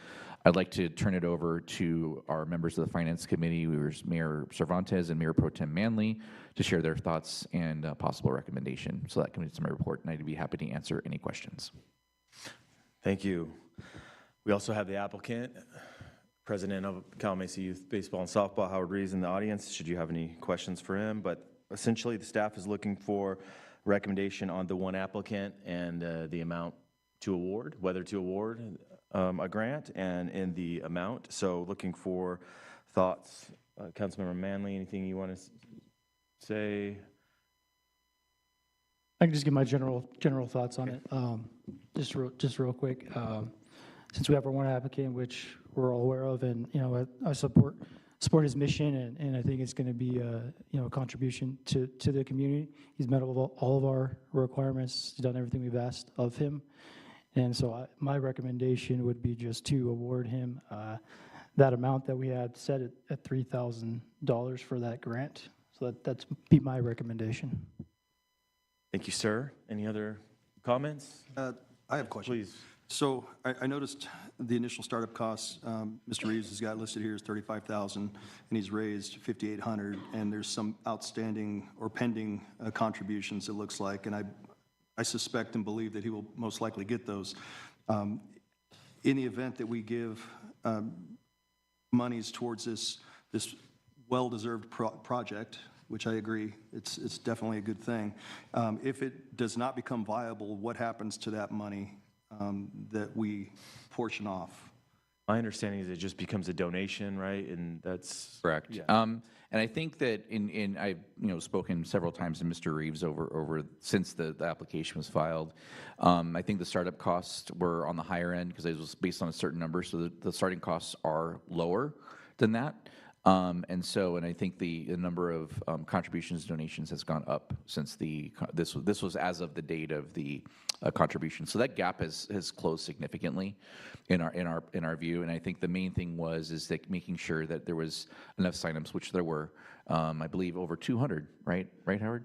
Speaker 15: I'd like to turn it over to our members of the Finance Committee, Mayor Cervantes and Mayor Pro Tem Manley, to share their thoughts and possible recommendation. So that completes my report, and I'd be happy to answer any questions.
Speaker 1: Thank you. We also have the applicant, President of Calamasa Youth Baseball and Softball, Howard Reeves, in the audience, should you have any questions for him. But essentially, the staff is looking for recommendation on the one applicant and the amount to award, whether to award a grant and in the amount. So looking for thoughts. Councilmember Manley, anything you want to say?
Speaker 16: I can just give my general thoughts on it. Just real quick. Since we have our one applicant, which we're all aware of, and I support his mission, and I think it's going to be a contribution to the community. He's met all of our requirements. He's done everything we've asked of him. And so my recommendation would be just to award him that amount that we had set at $3,000 for that grant. So that's be my recommendation.
Speaker 1: Thank you, sir. Any other comments?
Speaker 4: I have a question.
Speaker 1: Please.
Speaker 4: So I noticed the initial startup costs, Mr. Reeves has got listed here as $35,000, and he's raised $5,800, and there's some outstanding or pending contributions, it looks like, and I suspect and believe that he will most likely get those. In the event that we give monies towards this well-deserved project, which I agree, it's definitely a good thing. If it does not become viable, what happens to that money that we portion off?
Speaker 1: My understanding is it just becomes a donation, right? And that's
Speaker 15: correct.
Speaker 1: Yeah.
Speaker 15: And I think that I've spoken several times to Mr. Reeves over since the application was filed. I think the startup costs were on the higher end because it was based on a certain number, so the starting costs are lower than that. And I think the number of contributions, donations has gone up since this was as of the date of the contribution. So that gap has closed significantly in our view. And I think the main thing is that making sure that there was enough signups, which there were, I believe over 200, right, Howard?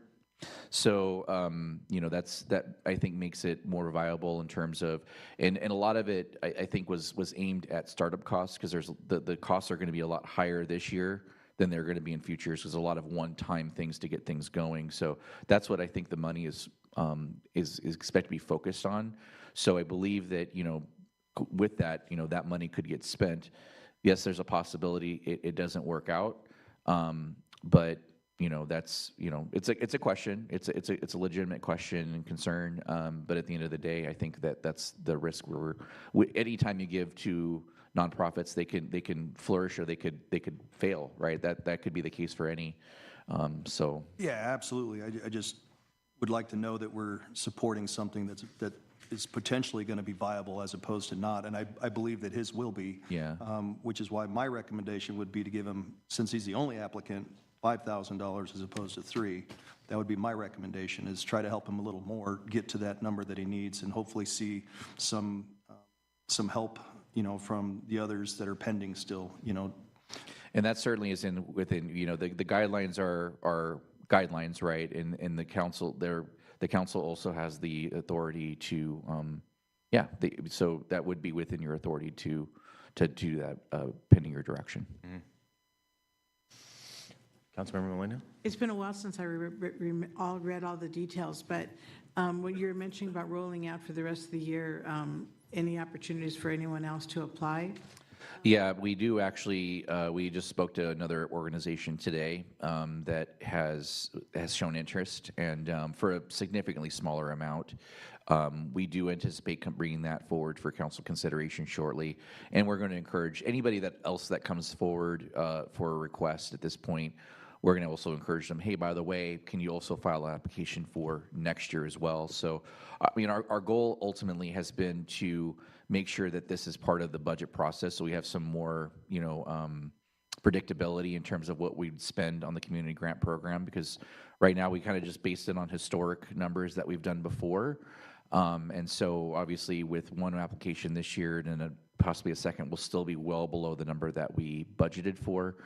Speaker 15: So, that I think makes it more viable in terms of, and a lot of it I think was aimed at startup costs, because the costs are going to be a lot higher this year than they're going to be in future years, because a lot of one-time things to get things going. So that's what I think the money is expected to be focused on. So I believe that, with that, that money could get spent. Yes, there's a possibility it doesn't work out, but that's it's a question. It's a legitimate question and concern. But at the end of the day, I think that's the risk. Anytime you give to nonprofits, they can flourish or they could fail. Right. That could be the case for any. So
Speaker 4: yeah, absolutely. I just would like to know that we're supporting something that is potentially going to be viable as opposed to not, and I believe that his will be.
Speaker 15: Yeah.
Speaker 4: Which is why my recommendation would be to give him, since he's the only applicant, $5,000 as opposed to $3,000. That would be my recommendation, is try to help him a little more, get to that number that he needs, and hopefully see some help, from the others that are pending still,
Speaker 15: And that certainly is within, the guidelines are guidelines, right? And the council also has the authority to Yeah, so that would be within your authority to do that, pending your direction.
Speaker 1: Councilmember Molina?
Speaker 13: It's been a while since I read all the details, but when you were mentioning about rolling out for the rest of the year, any opportunities for anyone else to apply?
Speaker 15: Yeah, we do actually. We just spoke to another organization today that has shown interest, and for a significantly smaller amount. We do anticipate bringing that forward for council consideration shortly, and we're going to encourage anybody else that comes forward for a request at this point. We're going to also encourage them, hey, by the way, can you also file an application for next year as well? So, I mean, our goal ultimately has been to make sure that this is part of the budget process, so we have some more, predictability in terms of what we'd spend on the community grant program, because right now we kind of just based it on historic numbers that we've done before. And so obviously with one application this year and then possibly a second, we'll still be well below the number that we budgeted for.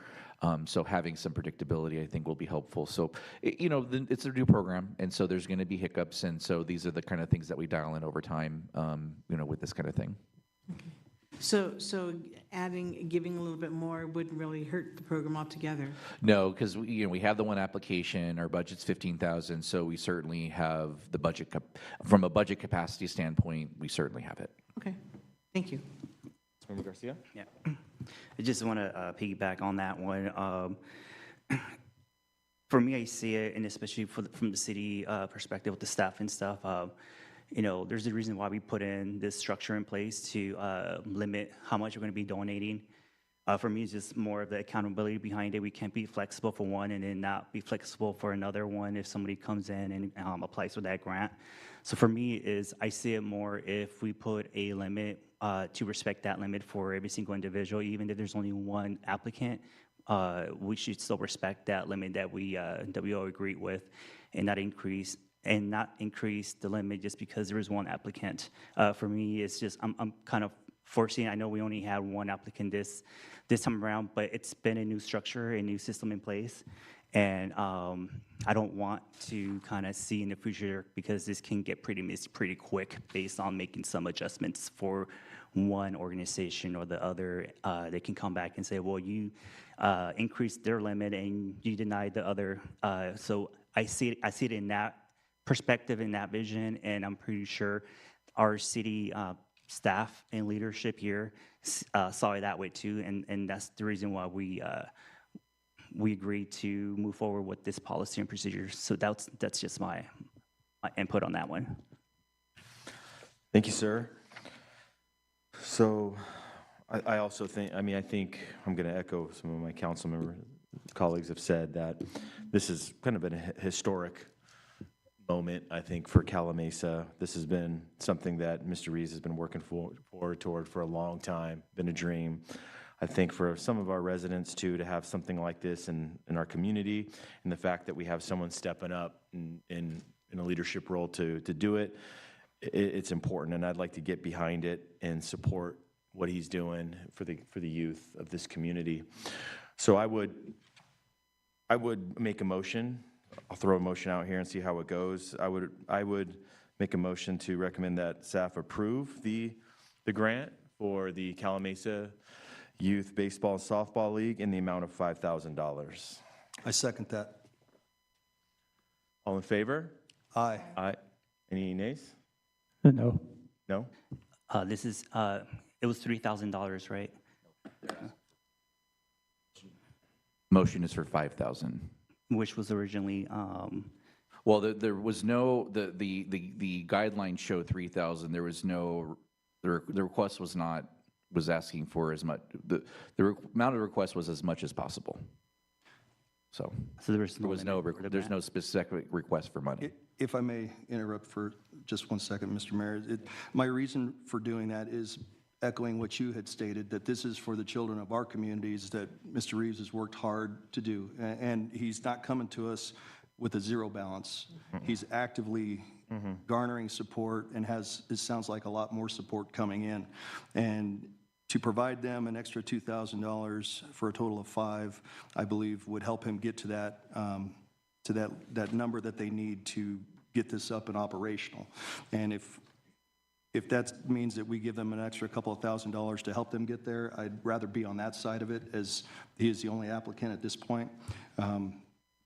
Speaker 15: So having some predictability, I think, will be helpful. So, it's a new program, and so there's going to be hiccups, and so these are the kind of things that we dial in over time, with this kind of thing.
Speaker 13: Okay. So giving a little bit more wouldn't really hurt the program altogether?
Speaker 15: No, because we have the one application. Our budget's $15,000, so we certainly have the budget from a budget capacity standpoint. We certainly have it.
Speaker 13: Okay, thank you.
Speaker 1: Councilmember Garcia?
Speaker 10: Yeah. I just want to piggyback on that one. For me, I see it, and especially from the city perspective with the staff and stuff, there's a reason why we put in this structure in place to limit how much we're going to be donating. For me, it's just more of the accountability behind it. We can't be flexible for one and then not be flexible for another one if somebody comes in and applies for that grant. So for me, I see it more if we put a limit to respect that limit for every single individual, even if there's only one applicant. We should still respect that limit that we all agreed with, and not increase the limit just because there is one applicant. For me, it's just I'm kind of foreseeing. I know we only had one applicant this time around, but it's been a new structure, a new system in place, and I don't want to kind of see in the future, because this can get pretty messy pretty quick based on making some adjustments for one organization or the other. They can come back and say, well, you increased their limit and you denied the other. So I see it in that perspective, in that vision, and I'm pretty sure our city staff and leadership here saw it that way too, and that's the reason why we agreed to move forward with this policy and procedure. So that's just my input on that one.
Speaker 1: Thank you, sir. So I also think, I think I'm going to echo some of my council member colleagues have said, that this is kind of a historic moment, I think, for Calimesa. This has been something that Mr. Reeves has been working forward toward for a long time, been a dream. I think for some of our residents too, to have something like this in our community, and the fact that we have someone stepping up in a leadership role to do it, it's important, and I'd like to get behind it and support what he's doing for the youth of this community. So I would make a motion. I'll throw a motion out here and see how it goes. I would make a motion to recommend that staff approve the grant for the Calimesa Youth Baseball and Softball League in the amount of $5,000.
Speaker 4: I second that.
Speaker 1: All in favor?
Speaker 4: Aye.
Speaker 1: Aye. Any nays?
Speaker 16: No.
Speaker 1: No?
Speaker 10: This is it was $3,000, right?
Speaker 15: Motion is for 5,000.
Speaker 10: Which was originally.
Speaker 15: Well, there was no, the guidelines show 3,000. There was no, the request was asking for as much, the amount of the request was as much as possible. So there's no specific request for money.
Speaker 4: If I may interrupt for just 1 second, Mr. Mayor. My reason for doing that is echoing what you had stated, that this is for the children of our communities that Mr. Reeves has worked hard to do. And he's not coming to us with a zero balance. He's actively garnering support and it sounds like a lot more support coming in. And to provide them an extra $2,000 for a total of $5,000, I believe would help him get to that number that they need to get this up and operational. And if if that means that we give them an extra couple of $1,000s to help them get there, I'd rather be on that side of it, as he is the only applicant at this point.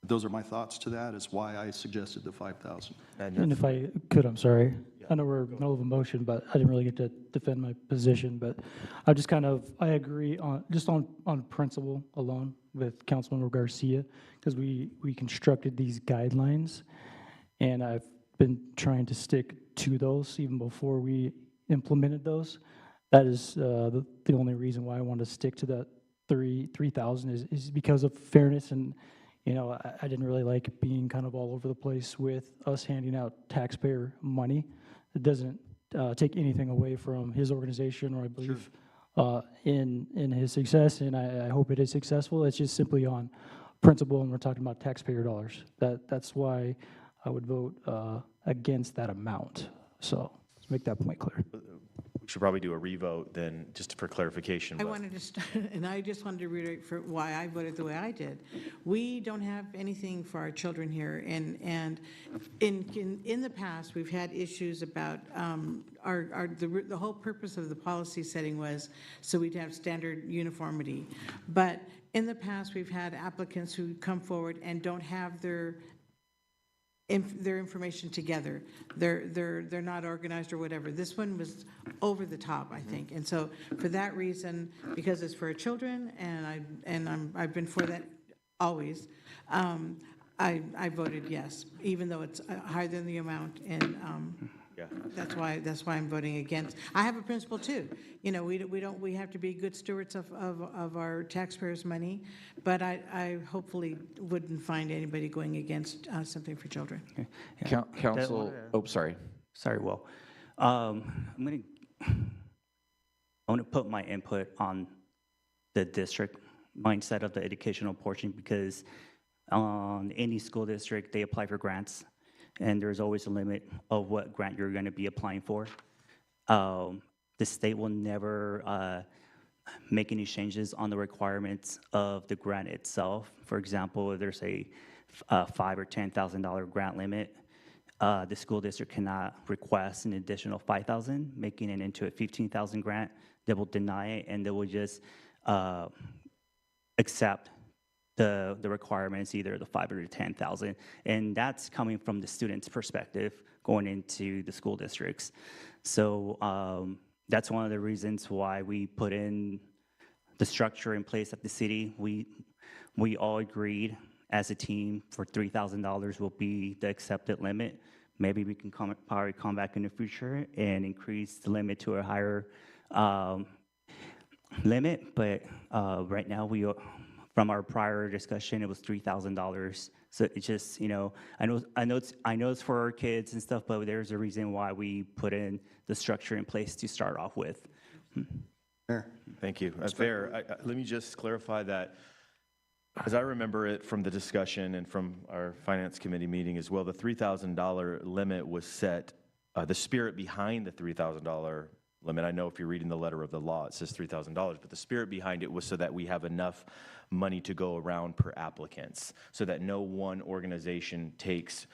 Speaker 4: Those are my thoughts to that, is why I suggested the 5,000.
Speaker 16: And if I could, I'm sorry. I know we're in the middle of a motion, but I didn't really get to defend my position. But I just I agree on principle alone with Councilmember Garcia, because we constructed these guidelines, and I've been trying to stick to those even before we implemented those. That is the only reason why I wanted to stick to that 3,000 is because of fairness. And I didn't really like being kind of all over the place with us handing out taxpayer money. It doesn't take anything away from his organization, or I believe in his success, and I hope it is successful. It's just simply on principle, and we're talking about taxpayer dollars. That's why I would vote against that amount. So let's make that point clear.
Speaker 1: We should probably do a revote then, just for clarification.
Speaker 13: I
Speaker 1: but-
Speaker 13: wanted to start, and I just wanted to reiterate for why I voted the way I did. We don't have anything for our children here, and in the past, we've had issues about the whole purpose of the policy setting was so we'd have standard uniformity. But in the past, we've had applicants who come forward and don't have their information together. They're not organized or whatever. This one was over the top, I think. And so for that reason, because it's for children, and I've been for that always, I voted yes, even though it's higher than the amount. And that's why I'm voting against. I have a principle too. We have to be good stewards of our taxpayers' money, but I hopefully wouldn't find anybody going against something for children.
Speaker 15: Council, sorry.
Speaker 10: Sorry, Will. I want to put my input on the district mindset of the educational portion, because on any school district, they apply for grants, and there's always a limit of what grant you're going to be applying for. The state will never make any changes on the requirements of the grant itself. For example, if there's a $5,000 or $10,000 grant limit, the school district cannot request an additional $5,000, making it into a $15,000 grant. They will deny it, and they will just accept the requirements, either the $5,000 or $10,000, and that's coming from the student's perspective going into the school districts. So that's one of the reasons why we put in the structure in place at the city. We all agreed as a team for $3,000 will be the accepted limit. Maybe we can probably come back in the future and increase the limit to a higher limit, but right now from our prior discussion, it was $3,000. So it's just, I know it's for our kids and stuff, but there's a reason why we put in the structure in place to start off with.
Speaker 4: Fair.
Speaker 1: Thank you. Fair. Let me just clarify that. As I remember it from the discussion and from our finance committee meeting as well, the $3,000 limit was set, the spirit behind the $3,000 limit. I know if you're reading the letter of the law, it says $3,000, but the spirit behind it was so that we have enough money to go around per applicants, so that no one organization takes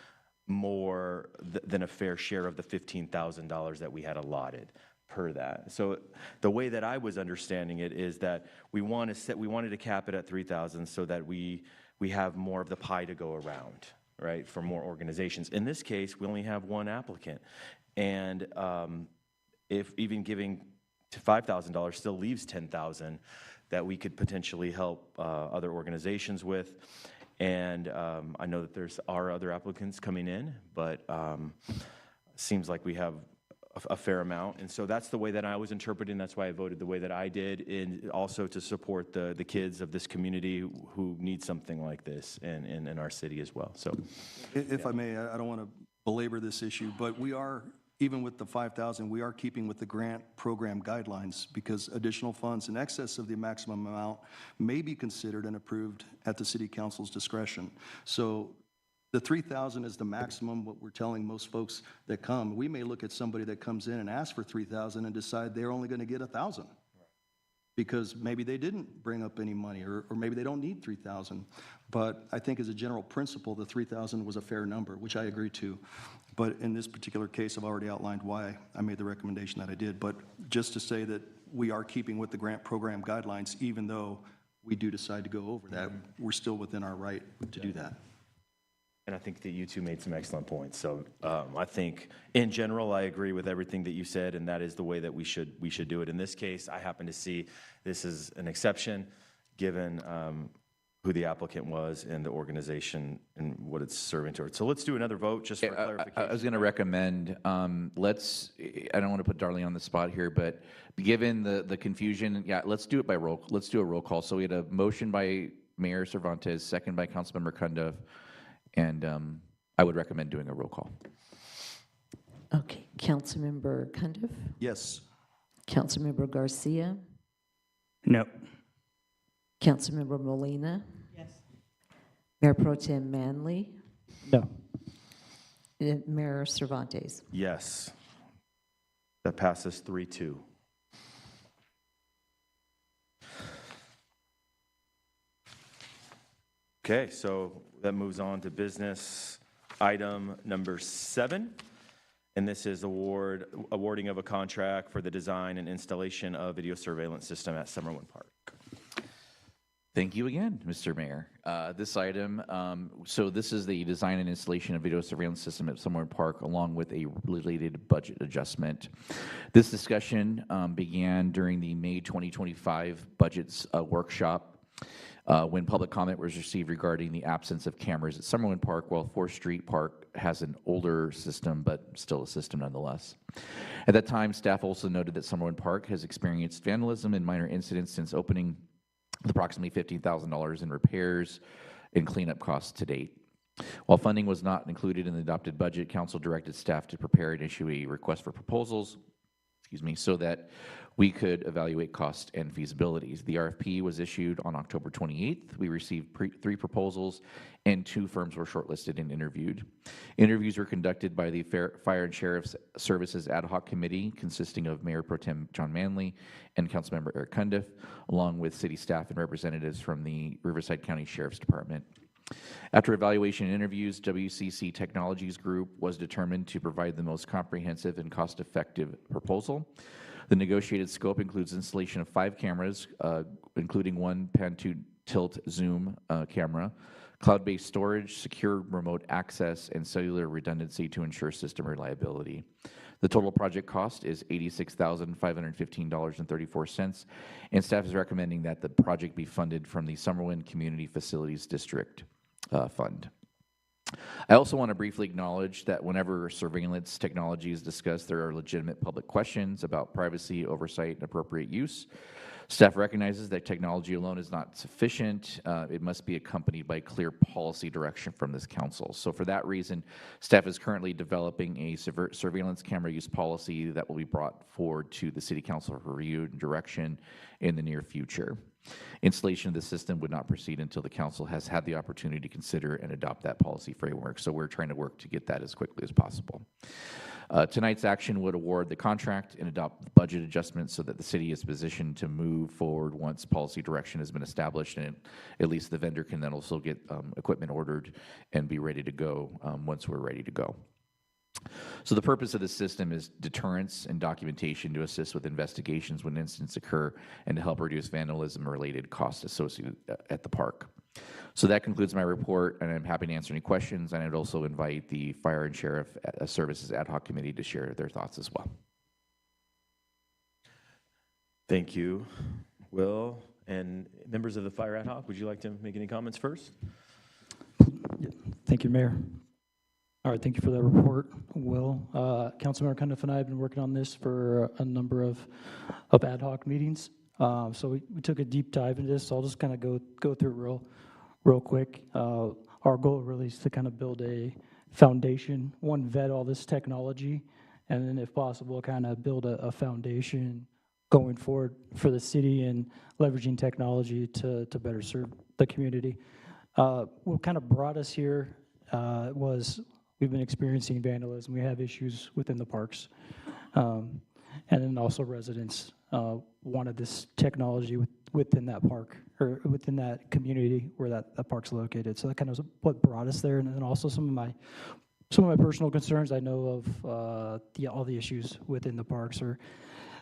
Speaker 1: more than a fair share of the $15,000 that we had allotted per that. So the way that I was understanding it is that we wanted to cap it at 3,000 so that we have more of the pie to go around, right, for more organizations. In this case, we only have one applicant, and if even giving to $5,000 still leaves $10,000 that we could potentially help other organizations with. And I know that there's other applicants coming in, but seems like we have a fair amount. And so that's the way that I was interpreting. That's why I voted the way that I did, and also to support the kids of this community who need something like this in our city as well. So,
Speaker 4: If I may, I don't want to belabor this issue, but we are, even with the 5,000, we are keeping with the grant program guidelines, because additional funds in excess of the maximum amount may be considered and approved at the city council's discretion. So the 3,000 is the maximum, what we're telling most folks that come. We may look at somebody that comes in and asks for 3,000 and decide they're only going to get 1,000. because maybe they didn't bring up any money, or maybe they don't need 3,000. But I think as a general principle, the 3,000 was a fair number, which I agree to. But in this particular case, I've already outlined why I made the recommendation that I did. But just to say that we are keeping with the grant program guidelines, even though we do decide to go over that, we're still within our right to do that.
Speaker 1: And I think that you two made some excellent points. So I think, in general, I agree with everything that you said, and that is the way that we should do it. In this case, I happen to see this is an exception, given who the applicant was and the organization and what it's serving towards. So let's do another vote just for clarification.
Speaker 15: I was going to recommend, I don't want to put Darlene on the spot here, but given the confusion, yeah, let's do it by roll. Let's do a roll call. So we had a motion by Mayor Cervantes, second by Councilmember Cundiff, and I would recommend doing a roll call.
Speaker 2: Okay, Councilmember Cundiff,
Speaker 4: Yes.
Speaker 2: Councilmember Garcia,
Speaker 10: No.
Speaker 2: Councilmember Molina. Yes. Mayor Pro Tem Manley,
Speaker 16: No.
Speaker 2: and Mayor Cervantes.
Speaker 1: Yes. That passes 3-2. Okay, so that moves on to business item number 7. And this is awarding of a contract for the design and installation of video surveillance system at Summerlin Park.
Speaker 15: Thank you again, Mr. Mayor. This item, so this is the design and installation of video surveillance system at Summerlin Park, along with a related budget adjustment. This discussion began during the May 2025 budgets workshop, when public comment was received regarding the absence of cameras at Summerlin Park, while 4th Street Park has an older system, but still a system nonetheless. At that time, staff also noted that Summerlin Park has experienced vandalism and minor incidents since opening, with approximately $15,000 in repairs and cleanup costs to date. While funding was not included in the adopted budget, council directed staff to prepare and issue a request for proposals, so that we could evaluate cost and feasibilities. The RFP was issued on October 28th. We received 3 proposals, and 2 firms were shortlisted and interviewed. Interviews were conducted by the Fire and Sheriff's Services Ad Hoc Committee, consisting of Mayor Pro Tem John Manley and Councilmember Eric Cundiff, along with city staff and representatives from the Riverside County Sheriff's Department. After evaluation and interviews, WCC Technologies Group was determined to provide the most comprehensive and cost-effective proposal. The negotiated scope includes installation of 5 cameras, including 1 pan-to-tilt zoom camera, cloud-based storage, secure remote access, and cellular redundancy to ensure system reliability. The total project cost is $86,515.34, and staff is recommending that the project be funded from the Summerlin Community Facilities District Fund. I also want to briefly acknowledge that whenever surveillance technology is discussed, there are legitimate public questions about privacy, oversight, and appropriate use. Staff recognizes that technology alone is not sufficient. It must be accompanied by clear policy direction from this council. So for that reason, staff is currently developing a surveillance camera use policy that will be brought forward to the City Council for review and direction in the near future. Installation of the system would not proceed until the council has had the opportunity to consider and adopt that policy framework. So we're trying to work to get that as quickly as possible. Tonight's action would award the contract and adopt the budget adjustments so that the city is positioned to move forward once policy direction has been established, and at least the vendor can then also get equipment ordered and be ready to go once we're ready to go. So the purpose of this system is deterrence and documentation to assist with investigations when incidents occur and to help reduce vandalism-related costs associated at the park. So that concludes my report, and I'm happy to answer any questions, and I'd also invite the Fire and Sheriff Services Ad Hoc Committee to share their thoughts as well.
Speaker 1: Thank you, Will. And members of the Fire Ad Hoc, would you like to make any comments first?
Speaker 16: Thank you, Mayor. All right, thank you for that report, Will. Councilmember Cundiff and I have been working on this for a number of ad hoc meetings. So we took a deep dive into this, so I'll just kind of go through real quick. Our goal really is to kind of build a foundation, vet all this technology, and then if possible, kind of build a foundation going forward for the city and leveraging technology to better serve the community. What kind of brought us here was we've been experiencing vandalism. We have issues within the parks. And then also residents wanted this technology within that park, or within that community where that park's located. So that kind of was what brought us there. And then also some of my personal concerns. I know of all the issues within the parks.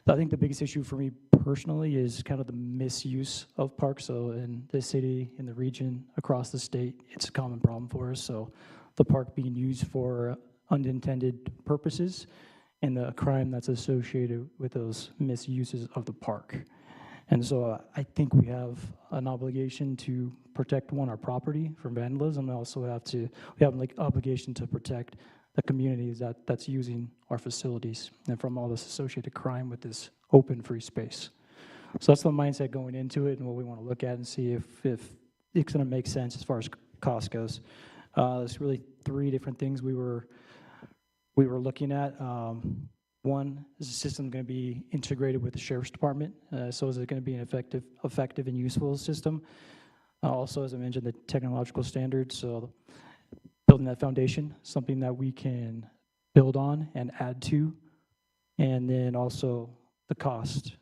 Speaker 16: I think the biggest issue for me personally is kind of the misuse of parks. So in the city, in the region, across the state, it's a common problem for us. So the park being used for unintended purposes and the crime that's associated with those misuses of the park. And so I think we have an obligation to protect, our property from vandalism, and also we have an obligation to protect the communities that's using our facilities and from all this associated crime with this open free space. So that's the mindset going into it and what we want to look at and see if it's going to make sense as far as cost goes. There's really 3 different things we were looking at. One, is the system going to be integrated with the Sheriff's Department? So is it going to be an effective and useful system? Also, as I mentioned, the technological standards, so building that foundation, something that we can build on and add to, and then also the cost.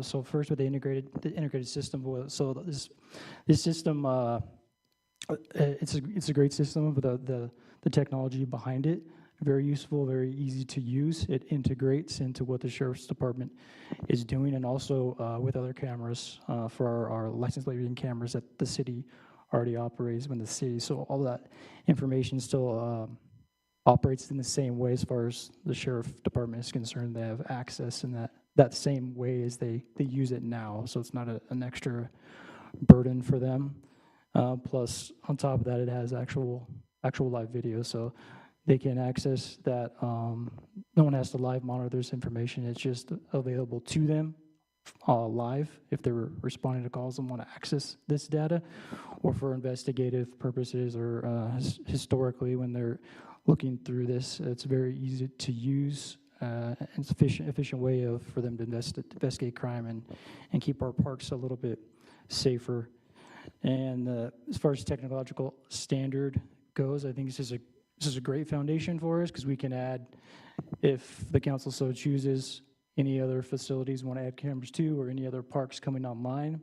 Speaker 16: So first with the integrated system, so this system, it's a great system, but the technology behind it, very useful, very easy to use. It integrates into what the Sheriff's Department is doing, and also with other cameras for our license plate reading cameras that the city already operates in the city. So all that information still operates in the same way as far as the Sheriff Department is concerned. They have access in that same way as they use it now. So it's not an extra burden for them. Plus, on top of that, it has actual live video. So they can access that. No one has to live monitor this information. It's just available to them live if they're responding to calls and want to access this data, or for investigative purposes, or historically when they're looking through this. It's very easy to use and efficient way for them to investigate crime and keep our parks a little bit safer. And as far as technological standard goes, I think this is a great foundation for us, because we can add, if the council so chooses, any other facilities want to add cameras to, or any other parks coming online.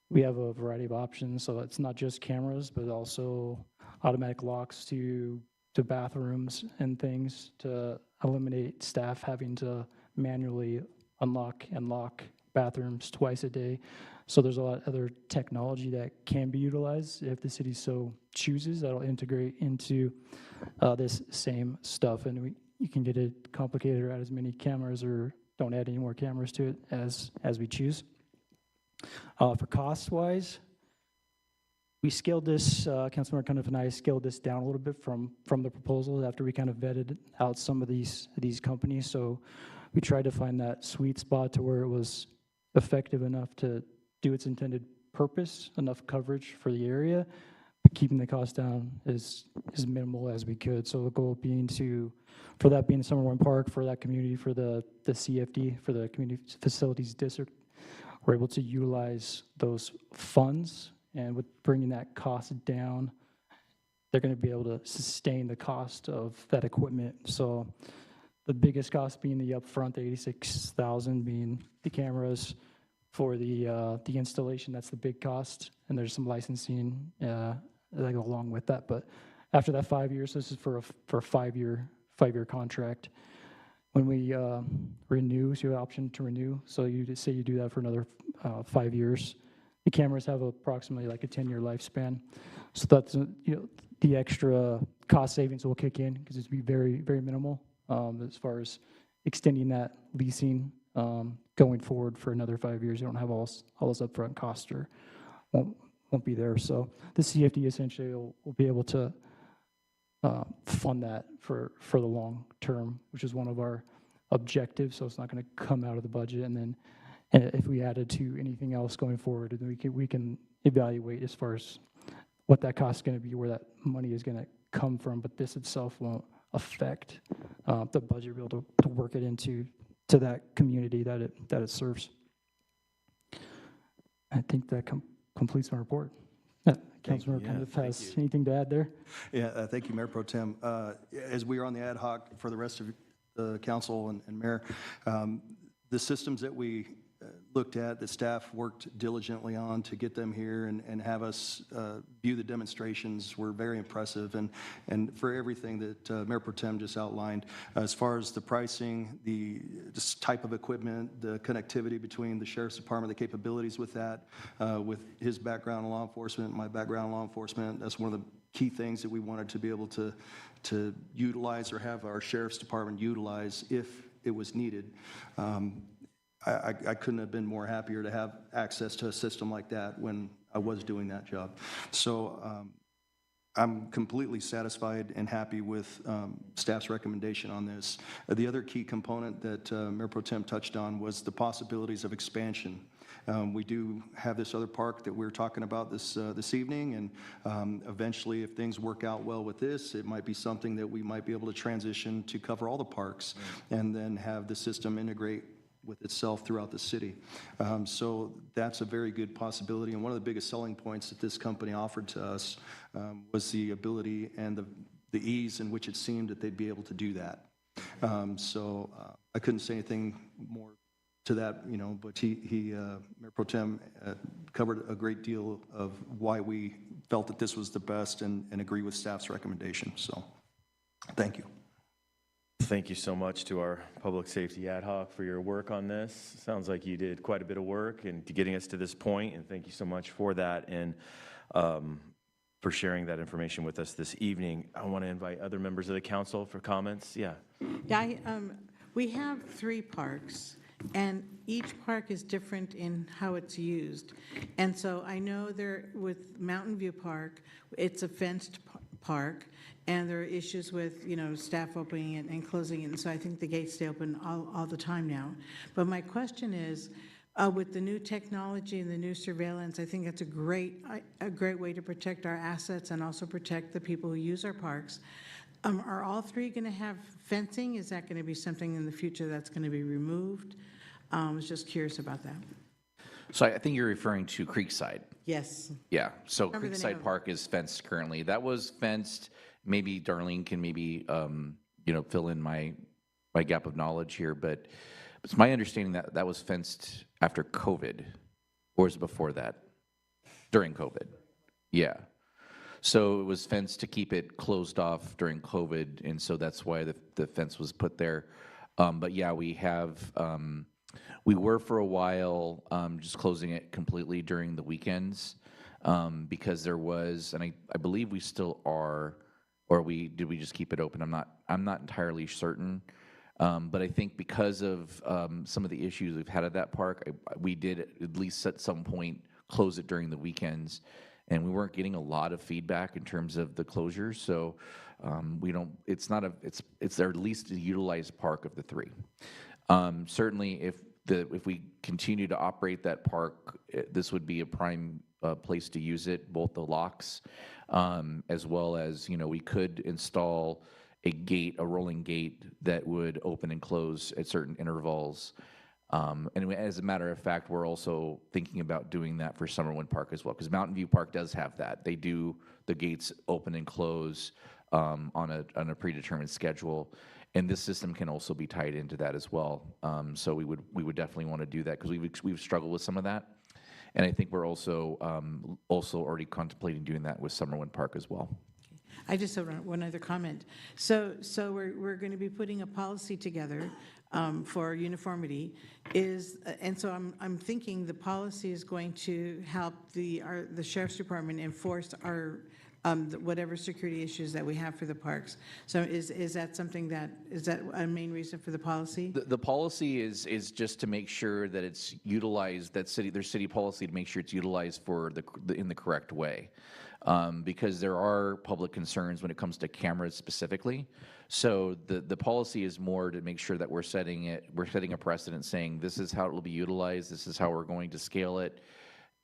Speaker 16: We have a variety of options, so it's not just cameras, but also automatic locks to bathrooms and things, to eliminate staff having to manually unlock and lock bathrooms twice a day. So there's a lot of other technology that can be utilized if the city so chooses. That'll integrate into this same stuff, and you can get it complicated or add as many cameras, or don't add any more cameras to it as we choose. For cost-wise, we scaled this, Councilmember Cundiff and I scaled this down a little bit from the proposal after we kind of vetted out some of these companies. So we tried to find that sweet spot to where it was effective enough to do its intended purpose, enough coverage for the area, but keeping the cost down as minimal as we could. So the goal being for that being Summer Park, for that community, for the CFD, for the Community Facilities District, we're able to utilize those funds, and with bringing that cost down, they're going to be able to sustain the cost of that equipment. So the biggest cost being the upfront, the $86,000 being the cameras. For the installation, that's the big cost, and there's some licensing that go along with that. But after that 5 years, this is for a 5-year contract. When we renew, so you have an option to renew. So you just say you do that for another 5 years. The cameras have approximately like a 10-year lifespan. So that's the extra cost savings will kick in, because it's be very, very minimal as far as extending that leasing going forward for another 5 years. You don't have all those upfront costs, or won't be there. So the CFD essentially will be able to fund that for the long term, which is one of our objectives. So it's not going to come out of the budget, and then if we added to anything else going forward, then we can evaluate as far as what that cost is going to be, where that money is going to come from. But this itself won't affect the budget. We'll be able to work it into that community that it serves. I think that completes my report. Councilmember Cundiff has anything to add there?
Speaker 4: Yeah, thank you, Mayor Pro Tem. As we are on the ad hoc for the rest of the council and mayor, The systems that we looked at, the staff worked diligently on to get them here and have us view the demonstrations were very impressive, and for everything that Mayor Pro Tem just outlined, as far as the pricing, the just type of equipment, the connectivity between the Sheriff's Department, the capabilities with that, with his background in law enforcement, my background in law enforcement, that's one of the key things that we wanted to be able to utilize or have our Sheriff's Department utilize if it was needed. I couldn't have been more happier to have access to a system like that when I was doing that job. So I'm completely satisfied and happy with staff's recommendation on this. The other key component that Mayor Pro Tem touched on was the possibilities of expansion. We do have this other park that we're talking about this evening, and eventually, if things work out well with this, it might be something that we might be able to transition to cover all the parks, and then have the system integrate with itself throughout the city. So that's a very good possibility, and one of the biggest selling points that this company offered to us was the ability and the ease in which it seemed that they'd be able to do that. So I couldn't say anything more to that, but Mayor Pro Tem covered a great deal of why we felt that this was the best and agree with staff's recommendation. So thank you.
Speaker 1: Thank you so much to our Public Safety Ad Hoc for your work on this. Sounds like you did quite a bit of work in getting us to this point, and thank you so much for that and for sharing that information with us this evening. I want to invite other members of the council for comments. Yeah.
Speaker 13: Yeah, we have 3 parks, and each park is different in how it's used. And so I know with Mountain View Park, it's a fenced park, and there are issues with, staff opening it and closing it, and so I think the gates stay open all the time now. But my question is, with the new technology and the new surveillance, I think it's a great way to protect our assets and also protect the people who use our parks. Are all 3 going to have fencing? Is that going to be something in the future that's going to be removed? I was just curious about that.
Speaker 15: So I think you're referring to Creekside.
Speaker 13: Yes.
Speaker 15: Yeah, so
Speaker 13: Remember the name
Speaker 15: Creekside
Speaker 13: of it.
Speaker 15: Park is fenced currently. That was fenced, maybe Darlene can maybe, fill in my gap of knowledge here, but it's my understanding that that was fenced after COVID, or was it before that? During COVID, yeah. So it was fenced to keep it closed off during COVID, and so that's why the fence was put there. But yeah, we were for a while just closing it completely during the weekends because there was, and I believe we still are, or did we just keep it open? I'm not entirely certain, but I think because of some of the issues we've had at that park, we did at least at some point close it during the weekends, and we weren't getting a lot of feedback in terms of the closures. So it's their least utilized park of the 3. Certainly, if we continue to operate that park, this would be a prime place to use it, both the locks, as well as, we could install a rolling gate that would open and close at certain intervals. And as a matter of fact, we're also thinking about doing that for Summerwind Park as well, because Mountain View Park does have that. They do the gates open and close on a predetermined schedule. And this system can also be tied into that as well. So we would definitely want to do that because we've struggled with some of that. And I think we're also already contemplating doing that with Summerwind Park as well.
Speaker 13: I just have one other comment. So we're going to be putting a policy together for uniformity. And so I'm thinking the policy is going to help the Sheriff's Department enforce our whatever security issues that we have for the parks. So is that something is that a main reason for the policy?
Speaker 15: The policy is just to make sure that it's utilized, their city policy to make sure it's utilized in the correct way. Because there are public concerns when it comes to cameras specifically. So the policy is more to make sure that we're setting a precedent saying this is how it will be utilized, this is how we're going to scale it.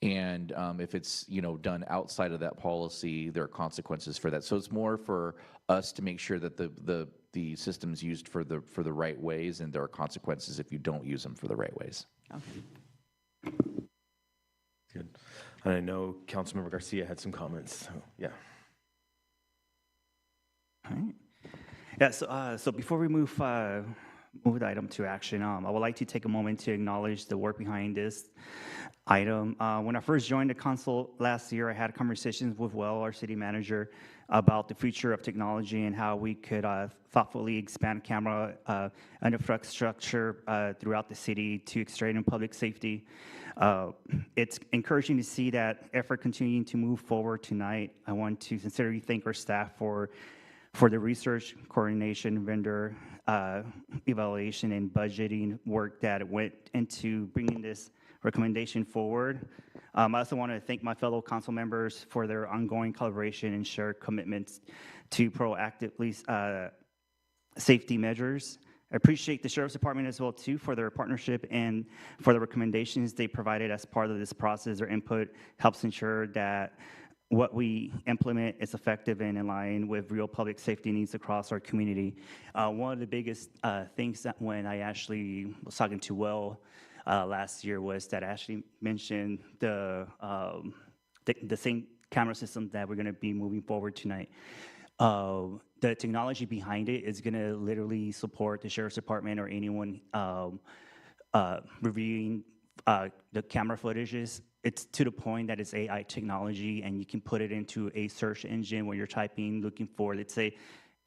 Speaker 15: And if it's done outside of that policy, there are consequences for that. So it's more for us to make sure that the system's used for the right ways, and there are consequences if you don't use them for the right ways.
Speaker 13: Okay.
Speaker 1: Good. And I know Councilmember Garcia had some comments. So, yeah.
Speaker 10: All right. Yeah, so before we move move the item to action. I would like to take a moment to acknowledge the work behind this item. When I first joined the council last year, I had conversations with Will, our city manager, about the future of technology and how we could thoughtfully expand camera and infrastructure throughout the city to strengthen public safety. It's encouraging to see that effort continuing to move forward tonight. I want to sincerely thank our staff for the research, coordination, vendor evaluation, and budgeting work that went into bringing this recommendation forward. I also want to thank my fellow council members for their ongoing collaboration and shared commitments to proactively safety measures. I appreciate the Sheriff's Department as well too for their partnership and for the recommendations they provided as part of this process. Their input helps ensure that what we implement is effective and in line with real public safety needs across our community. One of the biggest things that when I actually was talking to Will last year was that Ashley mentioned the same camera system that we're going to be moving forward tonight. The technology behind it is going to literally support the Sheriff's Department or anyone reviewing the camera footages. It's to the point that it's AI technology, and you can put it into a search engine when you're typing, looking for, let's say,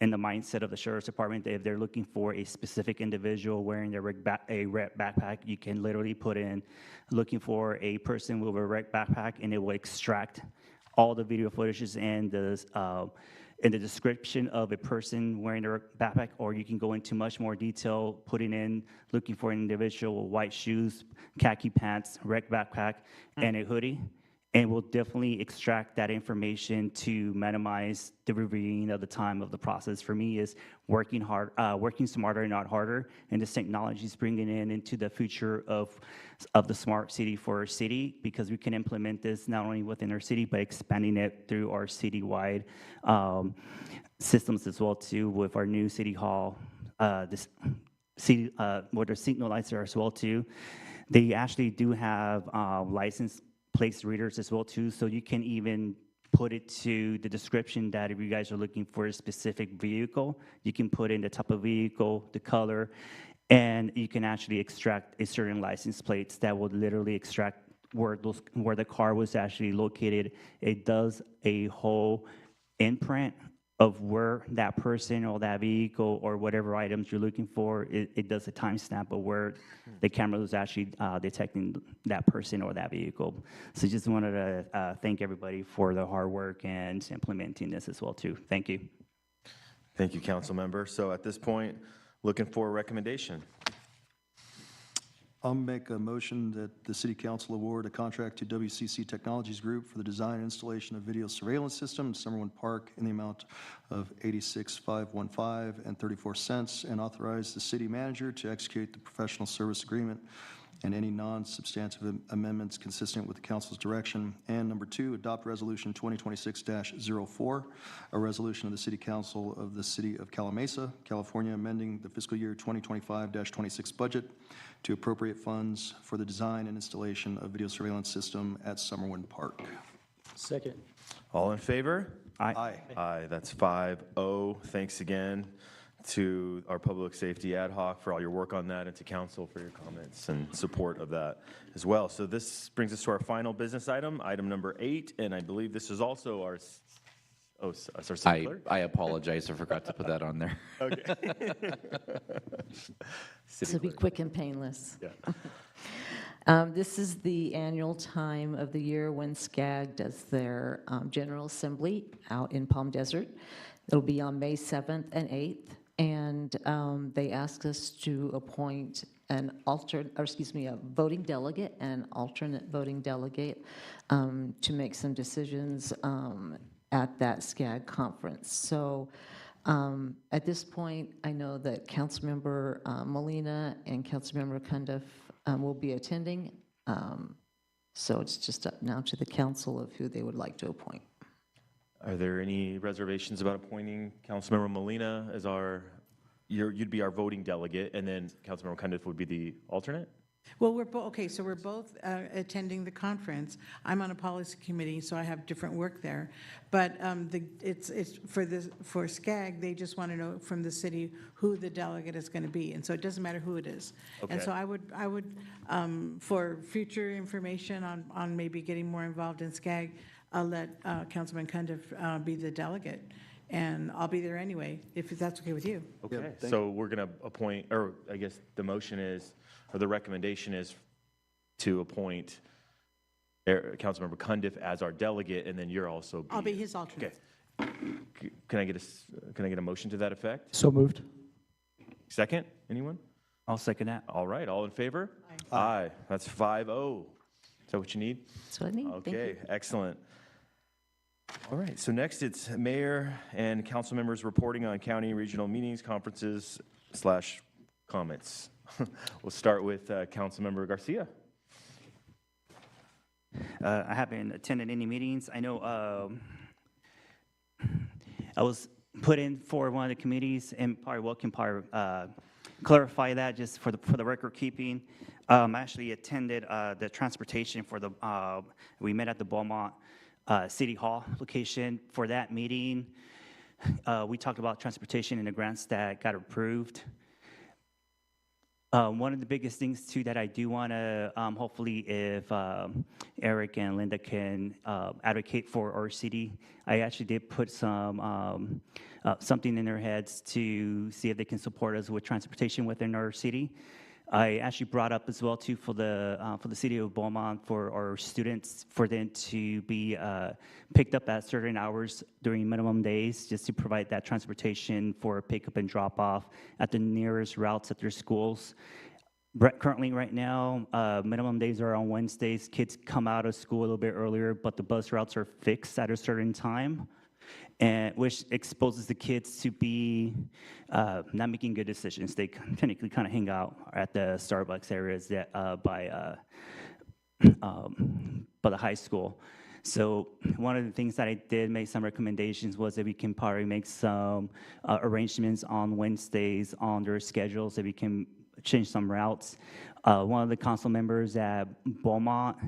Speaker 10: in the mindset of the Sheriff's Department, if they're looking for a specific individual wearing a red backpack, you can literally put in looking for a person with a red backpack, and it will extract all the video footages and in the description of a person wearing a backpack, or you can go into much more detail, putting in looking for an individual, white shoes, khaki pants, red backpack, and a hoodie. And we'll definitely extract that information to minimize the reviewing of the time of the process. For me, is working smarter, not harder. And this technology is bringing into the future of the smart city for our city, because we can implement this not only within our city, but expanding it through our citywide systems as well too, with our new city hall, with their signal lights there as well too. They actually do have license plate readers as well too, so you can even put it to the description that if you guys are looking for a specific vehicle, you can put in the type of vehicle, the color, and you can actually extract a certain license plates that will literally extract where the car was actually located. It does a whole imprint of where that person or that vehicle or whatever items you're looking for. It does a timestamp of where the camera was actually detecting that person or that vehicle. So just wanted to thank everybody for the hard work and implementing this as well too. Thank you.
Speaker 1: Thank you, council member. So at this point, looking for a recommendation.
Speaker 4: I'll make a motion that the city council award a contract to WCC Technologies Group for the design and installation of video surveillance system in Summerlin Park in the amount of $86,515 and 34 cents, and authorize the city manager to execute the professional service agreement and any non-substantive amendments consistent with the council's direction. And number two, adopt resolution 2026-04, a resolution of the city council of the city of Calamasa, California, amending the fiscal year 2025-26 budget to appropriate funds for the design and installation of video surveillance system at Summerlin Park.
Speaker 16: Second.
Speaker 1: All in favor?
Speaker 10: Aye.
Speaker 1: Aye, that's 5-0. Thanks again to our public safety ad hoc for all your work on that, and to council for your comments and support of that as well. So this brings us to our final business item, item number 8, and I believe this is also our, our city clerk?
Speaker 15: I apologize, I forgot to put that on there.
Speaker 1: Okay.
Speaker 2: This will be quick and painless.
Speaker 1: Yeah.
Speaker 2: This is the annual time of the year when SCAG does their General Assembly out in Palm Desert. It'll be on May 7th and 8th, and they asked us to appoint a voting delegate and alternate voting delegate to make some decisions at that SCAG conference. So at this point, I know that Councilmember Molina and Councilmember Cundiff will be attending. So it's just up now to the council of who they would like to appoint.
Speaker 1: Are there any reservations about appointing Councilmember Molina as you'd be our voting delegate, and then Councilmember Cundiff would be the alternate?
Speaker 13: Well, we're both, okay, so we're both attending the conference. I'm on a policy committee, so I have different work there. But it's for SCAG, they just want to know from the city who the delegate is going to be. And so it doesn't matter who it is. And
Speaker 1: Okay.
Speaker 13: so I would, for future information on maybe getting more involved in SCAG, I'll let Councilman Cundiff be the delegate. And I'll be there anyway, if that's okay with you.
Speaker 1: Okay, so we're going to appoint, or I guess the motion is, or the recommendation is to appoint Councilmember Cundiff as our delegate, and then you're also.
Speaker 13: I'll be his alternate.
Speaker 1: Okay. Can I get a motion to that effect?
Speaker 16: So moved.
Speaker 1: Second, anyone?
Speaker 10: I'll second that.
Speaker 1: All right, all in favor? Aye. That's 5-0. Is that what you need?
Speaker 2: That's what I need. Thank you.
Speaker 1: Okay, excellent. All right, so next it's mayor and council members reporting on county and regional meetings, conferences / comments. We'll start with Councilmember Garcia.
Speaker 10: I haven't attended any meetings. I know I was put in for one of the committees, and probably Will can clarify that just for the record keeping. I actually attended the transportation for the, we met at the Beaumont City Hall location for that meeting. We talked about transportation and the grants that got approved. One of the biggest things too that I do want to, hopefully if Eric and Linda can advocate for our city, I actually did put something in their heads to see if they can support us with transportation within our city. I actually brought up as well too for the city of Beaumont, for our students, for them to be picked up at certain hours during minimum days, just to provide that transportation for pickup and drop off at the nearest routes at their schools. Currently, right now, minimum days are on Wednesdays. Kids come out of school a little bit earlier, but the bus routes are fixed at a certain time, and which exposes the kids to be not making good decisions. They technically kind of hang out at the Starbucks areas that by the high school. So one of the things that I did make some recommendations was that we can probably make some arrangements on Wednesdays on their schedules, that we can change some routes. One of the council members at Beaumont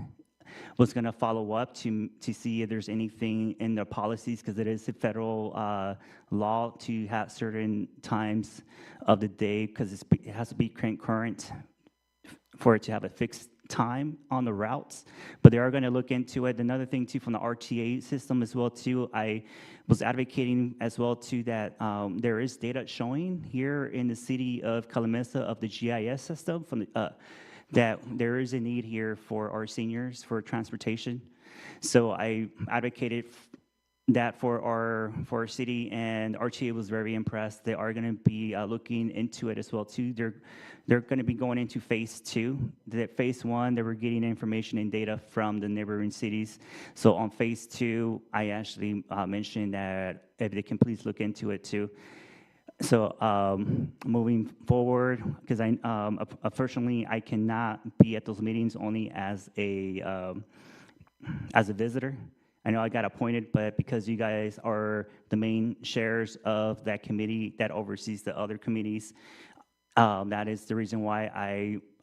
Speaker 10: was going to follow up to see if there's anything in the policies, because it is a federal law to have certain times of the day, because it has to be concurrent for it to have a fixed time on the routes. But they are going to look into it. Another thing too, from the RTA system as well too, I was advocating as well too that there is data showing here in the city of Calimesa of the GIS system from the that there is a need here for our seniors for transportation. So I advocated that for our city, and RTA was very impressed. They are going to be looking into it as well too. They're going to be going into phase 2. That phase 1, they were getting information and data from the neighboring cities. So on phase 2, I actually mentioned that if they can please look into it too. So moving forward, because unfortunately I cannot be at those meetings only as a visitor. I know I got appointed, but because you guys are the main chairs of that committee that oversees the other committees, that is the reason why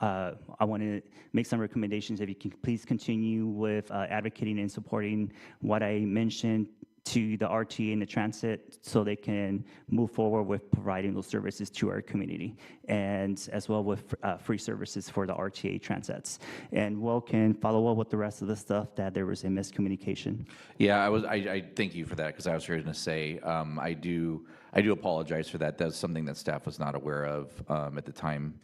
Speaker 10: I want to make some recommendations. If you can please continue with advocating and supporting what I mentioned to the RTA and the transit, so they can move forward with providing those services to our community, and as well with free services for the RTA transits. And Will can follow up with the rest of the stuff that there was a miscommunication.
Speaker 15: Yeah, I thank you for that, because I was going to say, I do apologize for that. That's something that staff was not aware of at the time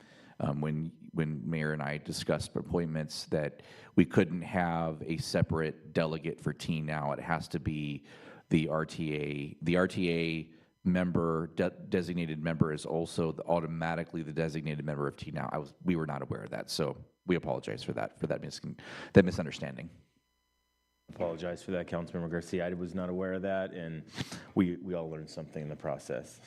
Speaker 15: when Mayor and I discussed appointments, that we couldn't have a separate delegate for Teen Now. It has to be the RTA. The RTA member, designated member, is also automatically the designated member of Teen Now. We were not aware of that, so we apologize for that misunderstanding.
Speaker 1: Apologize for that, Councilmember Garcia. I was not aware of that, and we all learned something in the process.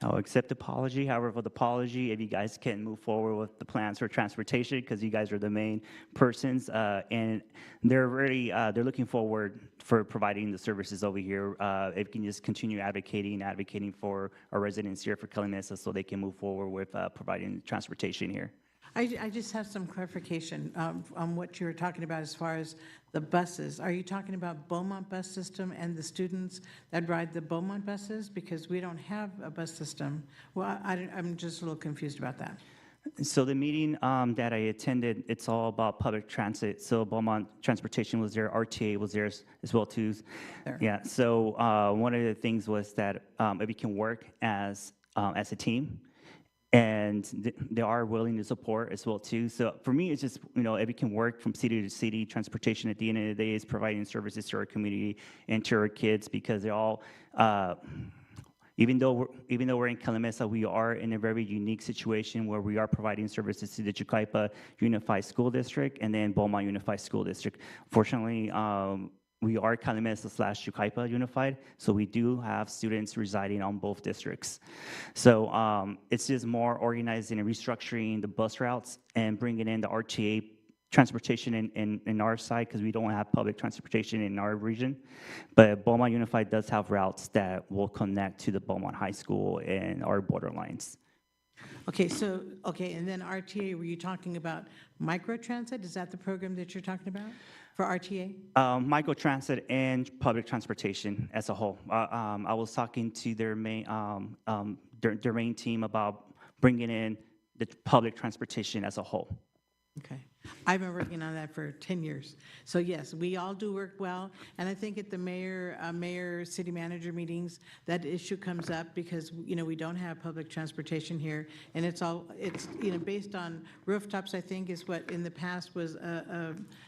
Speaker 10: I'll accept apology. However, with apology, if you guys can move forward with the plans for transportation, because you guys are the main persons, and they're really they're looking forward for providing the services over here. If you can just continue advocating for our residents here for Calimesa, so they can move forward with providing transportation here.
Speaker 13: I just have some clarification on what you were talking about as far as the buses. Are you talking about Beaumont bus system and the students that ride the Beaumont buses? Because we don't have a bus system. Well, I'm just a little confused about that.
Speaker 10: So the meeting that I attended, it's all about public transit. So Beaumont Transportation was there, RTA was there as well too. Yeah, so one of the things was that if we can work as a team, and they are willing to support as well too. So for me, it's just, if we can work from city to city, transportation at the end of the day is providing services to our community and to our kids, because they're all, even though we're in Calimesa, we are in a very unique situation where we are providing services to the Yucaipa Unified School District and then Beaumont Unified School District. Fortunately, we are Calimesa/Yucaipa Unified, so we do have students residing on both districts. So it's just more organizing and restructuring the bus routes and bringing in the RTA transportation in our side, because we don't have public transportation in our region. But Beaumont Unified does have routes that will connect to the Beaumont High School and our borderlines.
Speaker 13: Okay, and then RTA, were you talking about microtransit? Is that the program that you're talking about for RTA?
Speaker 10: Microtransit and public transportation as a whole. I was talking to their main team about bringing in the public transportation as a whole.
Speaker 13: Okay. I've been working on that for 10 years. So yes, we all do work well. And I think at the mayor, city manager meetings, that issue comes up because, we don't have public transportation here. And it's based on rooftops, I think, is what in the past was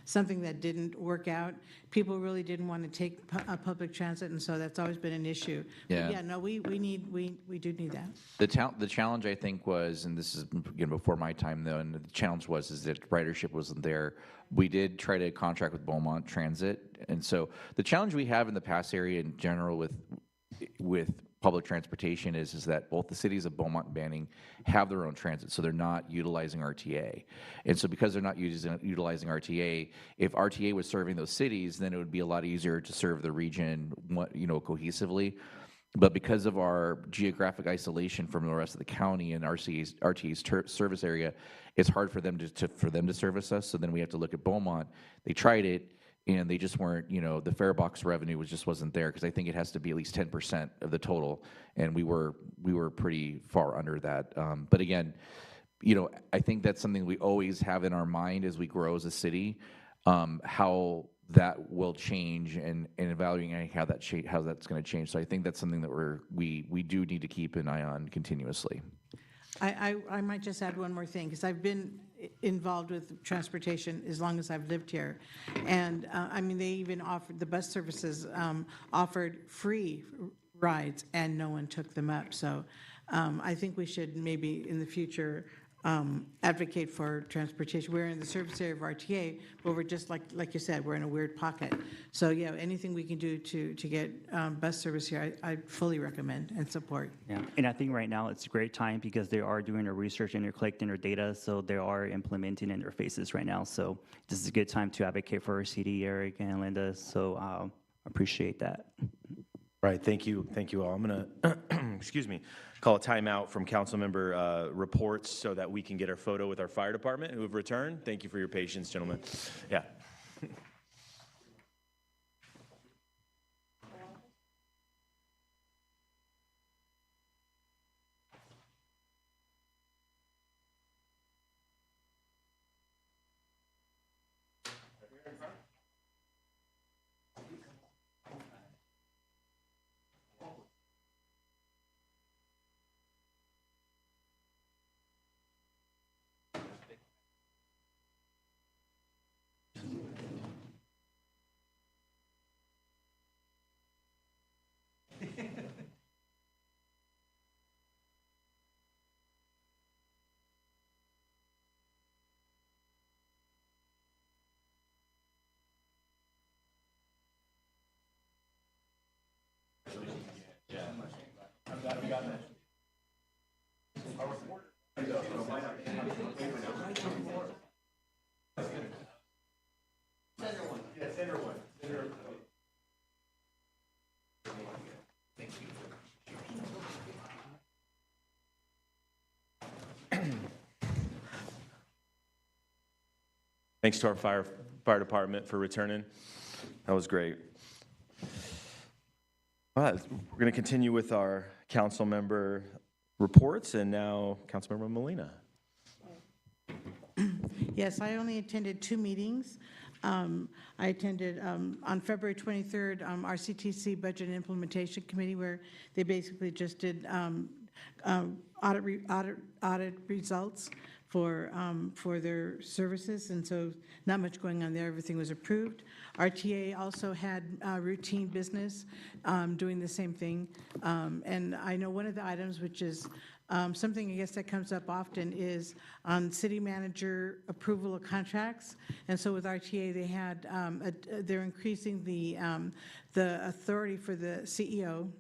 Speaker 13: something that didn't work out. People really didn't want to take public transit, and so that's always been an issue.
Speaker 15: Yeah.
Speaker 13: But yeah, no, we do need that.
Speaker 15: The challenge, I think, was, and this is before my time though, and the challenge is that ridership wasn't there. We did try to contract with Beaumont Transit, and so the challenge we have in the pass area in general with public transportation is that both the cities of Beaumont and Banning have their own transit, so they're not utilizing RTA. And so because they're not utilizing RTA, if RTA was serving those cities, then it would be a lot easier to serve the region, cohesively. But because of our geographic isolation from the rest of the county and RTA's service area, it's hard for them to service us. So then we have to look at Beaumont. They tried it, and they just weren't. The fare box revenue just wasn't there, because I think it has to be at least 10% of the total, and we were pretty far under that. But again, I think that's something we always have in our mind as we grow as a city, how that will change, and evaluating how that's going to change. So I think that's something that we do need to keep an eye on continuously.
Speaker 13: I might just add one more thing, because I've been involved with transportation as long as I've lived here. And they even offered, the bus services offered free rides, and no one took them up. So I think we should maybe in the future advocate for transportation. We're in the service area of RTA, but we're just like you said, we're in a weird pocket. So yeah, anything we can do to get bus service here, I fully recommend and support.
Speaker 10: Yeah, and I think right now it's a great time because they are doing their research and they're collecting their data, so they are implementing interfaces right now. So this is a good time to advocate for our CD, Eric and Linda. So appreciate that.
Speaker 1: Right, thank you all. I'm going to, excuse me, call a timeout from council member reports so that we can get our photo with our fire department who have returned. Thank you for your patience, gentlemen. Yeah. Thanks to our fire department for returning. That was great. All right, we're going to continue with our council member reports, and now Councilmember Molina.
Speaker 13: Yes, I only attended 2 meetings. I attended on February 23rd, our CTC Budget and Implementation Committee, where they basically just did audit results for their services, and so not much going on there. Everything was approved. RTA also had routine business doing the same thing. And I know one of the items, which is something I guess that comes up often, is on city manager approval of contracts. And so with RTA, they had they're increasing the authority for the CEO.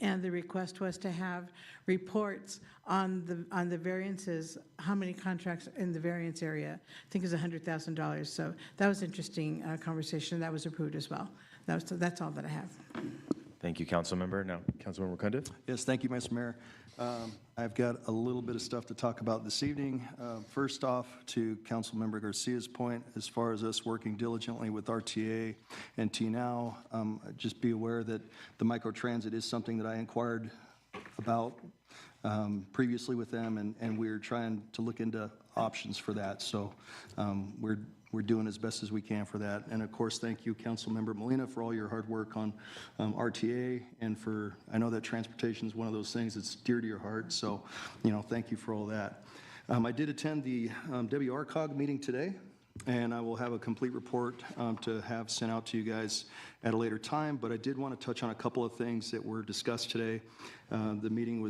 Speaker 13: And the request was to have reports on the variances, how many contracts in the variance area. I think it's $100,000. So that was interesting conversation. That was approved as well. That's all that I have.
Speaker 1: Thank you, Councilmember. Now, Councilmember Cundiff.
Speaker 4: Yes, thank you, Mr. Mayor. I've got a little bit of stuff to talk about this evening. First off, to Councilmember Garcia's point, as far as us working diligently with RTA and TNOW, just be aware that the microtransit is something that I inquired about previously with them, and we're trying to look into options for that. So we're doing as best as we can for that. And of course, thank you, Councilmember Molina, for all your hard work on RTA, and for, I know that transportation is one of those things that's dear to your heart, so, thank you for all that. I did attend the WRCOG meeting today, and I will have a complete report to have sent out to you guys at a later time, but I did want to touch on a couple of things that were discussed today. The meeting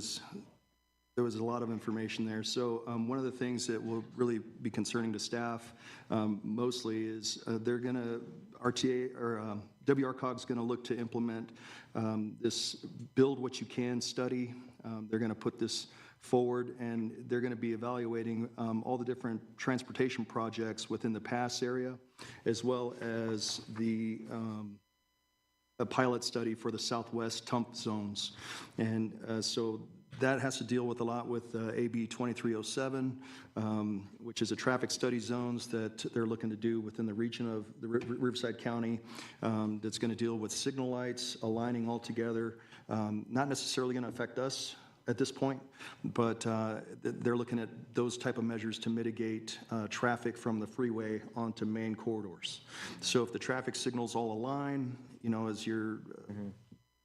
Speaker 4: there was a lot of information there. So one of the things that will really be concerning to staff mostly is RTA or WRCOG is going to look to implement this Build What You Can study. They're going to put this forward, and they're going to be evaluating all the different transportation projects within the pass area, as well as a pilot study for the Southwest TUMP zones. And so that has to deal with a lot with AB 2307, which is a traffic study zones that they're looking to do within the region of the Riverside County. That's going to deal with signal lights, aligning all together. Not necessarily going to affect us at this point, but they're looking at those type of measures to mitigate traffic from the freeway onto main corridors. So if the traffic signals all align, as you're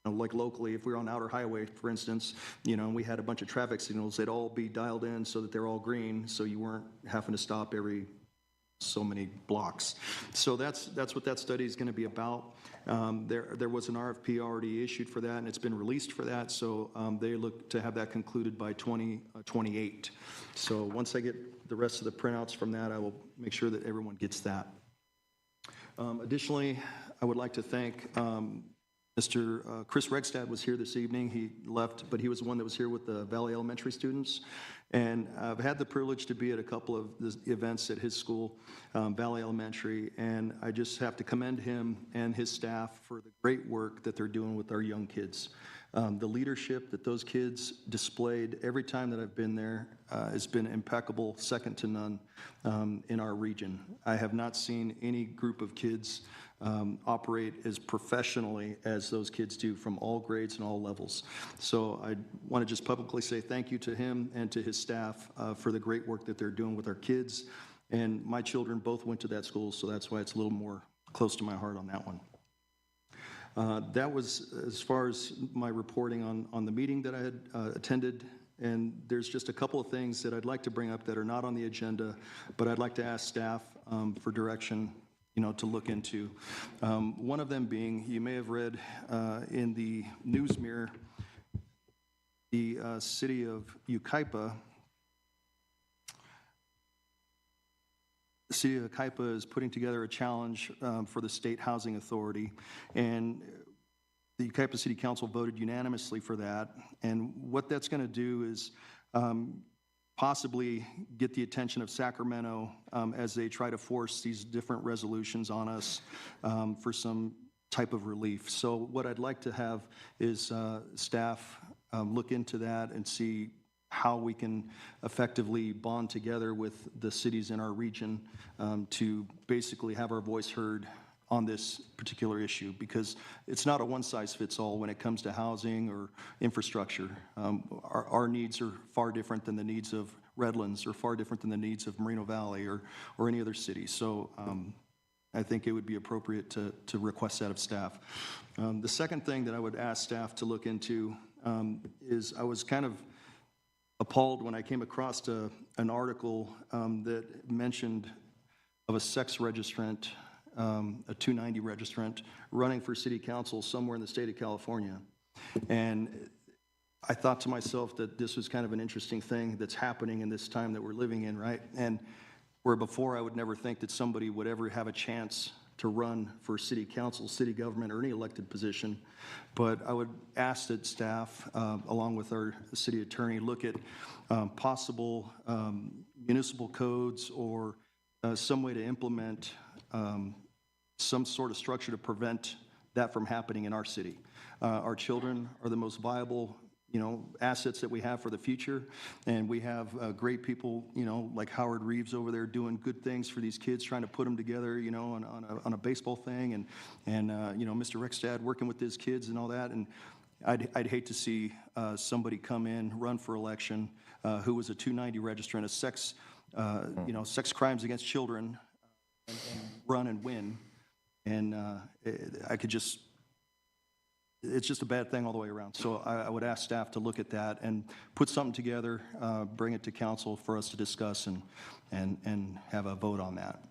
Speaker 4: like locally, if we were on Outer Highway, for instance, and we had a bunch of traffic signals, they'd all be dialed in so that they're all green, so you weren't having to stop every so many blocks. So that's what that study is going to be about. There was an RFP already issued for that, and it's been released for that, so they look to have that concluded by 2028. So once I get the rest of the printouts from that, I will make sure that everyone gets that. Additionally, I would like to thank Mr. Chris Regstad was here this evening. He left, but he was the one that was here with the Valley Elementary students. And I've had the privilege to be at a couple of the events at his school, Valley Elementary, and I just have to commend him and his staff for the great work that they're doing with our young kids. The leadership that those kids displayed every time that I've been there has been impeccable, second to none in our region. I have not seen any group of kids operate as professionally as those kids do from all grades and all levels. So I want to just publicly say thank you to him and to his staff for the great work that they're doing with our kids. And my children both went to that school, so that's why it's a little more close to my heart on that one. That was as far as my reporting on the meeting that I had attended. And there's just a couple of things that I'd like to bring up that are not on the agenda, but I'd like to ask staff for direction to look into. One of them being, you may have read in the News Mirror, the city of Yucaipa. The city of Yucaipa is putting together a challenge for the State Housing Authority, and the Yucaipa City Council voted unanimously for that. And what that's going to do is possibly get the attention of Sacramento as they try to force these different resolutions on us for some type of relief. So what I'd like to have is staff look into that and see how we can effectively bond together with the cities in our region to basically have our voice heard on this particular issue, because it's not a one-size-fits-all when it comes to housing or infrastructure. Our needs are far different than the needs of Redlands, or far different than the needs of Moreno Valley or any other city. So I think it would be appropriate to request that of staff. The second thing that I would ask staff to look into is, I was kind of appalled when I came across an article that mentioned of a sex registrant, a 290 registrant, running for city council somewhere in the state of California. And I thought to myself that this was kind of an interesting thing that's happening in this time that we're living in, right? And where before I would never think that somebody would ever have a chance to run for city council, city government, or any elected position. But I would ask that staff, along with our city attorney, look at possible municipal codes or some way to implement some sort of structure to prevent that from happening in our city. Our children are the most viable, assets that we have for the future, and we have great people, like Howard Reeves over there doing good things for these kids, trying to put them together, on a baseball thing, and Mr. Rickstad working with his kids and all that. And I'd hate to see somebody come in, run for election, who was a 290 registrant, a sex, sex crimes against children, and run and win. And it's just a bad thing all the way around. So I would ask staff to look at that and put something together, bring it to council for us to discuss and have a vote on that.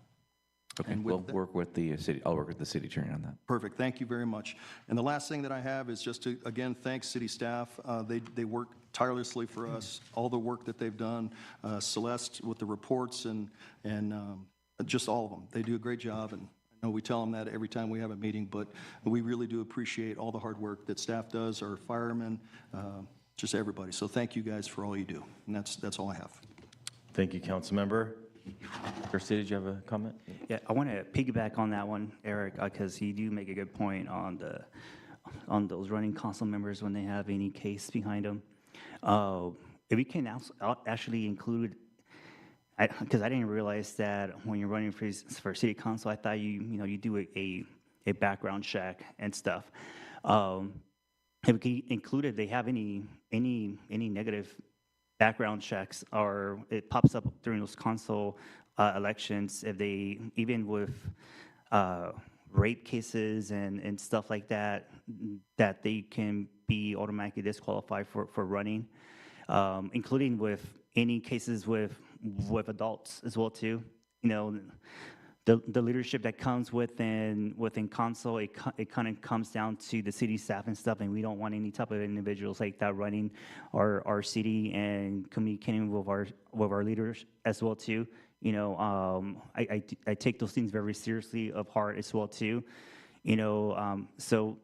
Speaker 15: Okay, we'll work with the city. I'll work with the city attorney on that.
Speaker 4: Perfect. Thank you very much. And the last thing that I have is just to, again, thank city staff. They work tirelessly for us, all the work that they've done. Celeste with the reports and just all of them. They do a great job, and I know we tell them that every time we have a meeting, but we really do appreciate all the hard work that staff does, our firemen, just everybody. So thank you guys for all you do. And that's all I have.
Speaker 1: Thank you, Councilmember. Garcia, did you have a comment?
Speaker 10: Yeah, I want to piggyback on that one, Eric, because you do make a good point on those running council members when they have any case behind them. If we can actually include, because I didn't realize that when you're running for city council, I thought you do a background check and stuff. If we can include it, they have any negative background checks, or it pops up during those council elections, if they, even with rape cases and stuff like that, that they can be automatically disqualified for running, including with any cases with adults as well too. The leadership that comes within council, it kind of comes down to the city staff and stuff, and we don't want any type of individuals like that running our city and communicating with our leaders as well too. I take those things very seriously of heart as well too. So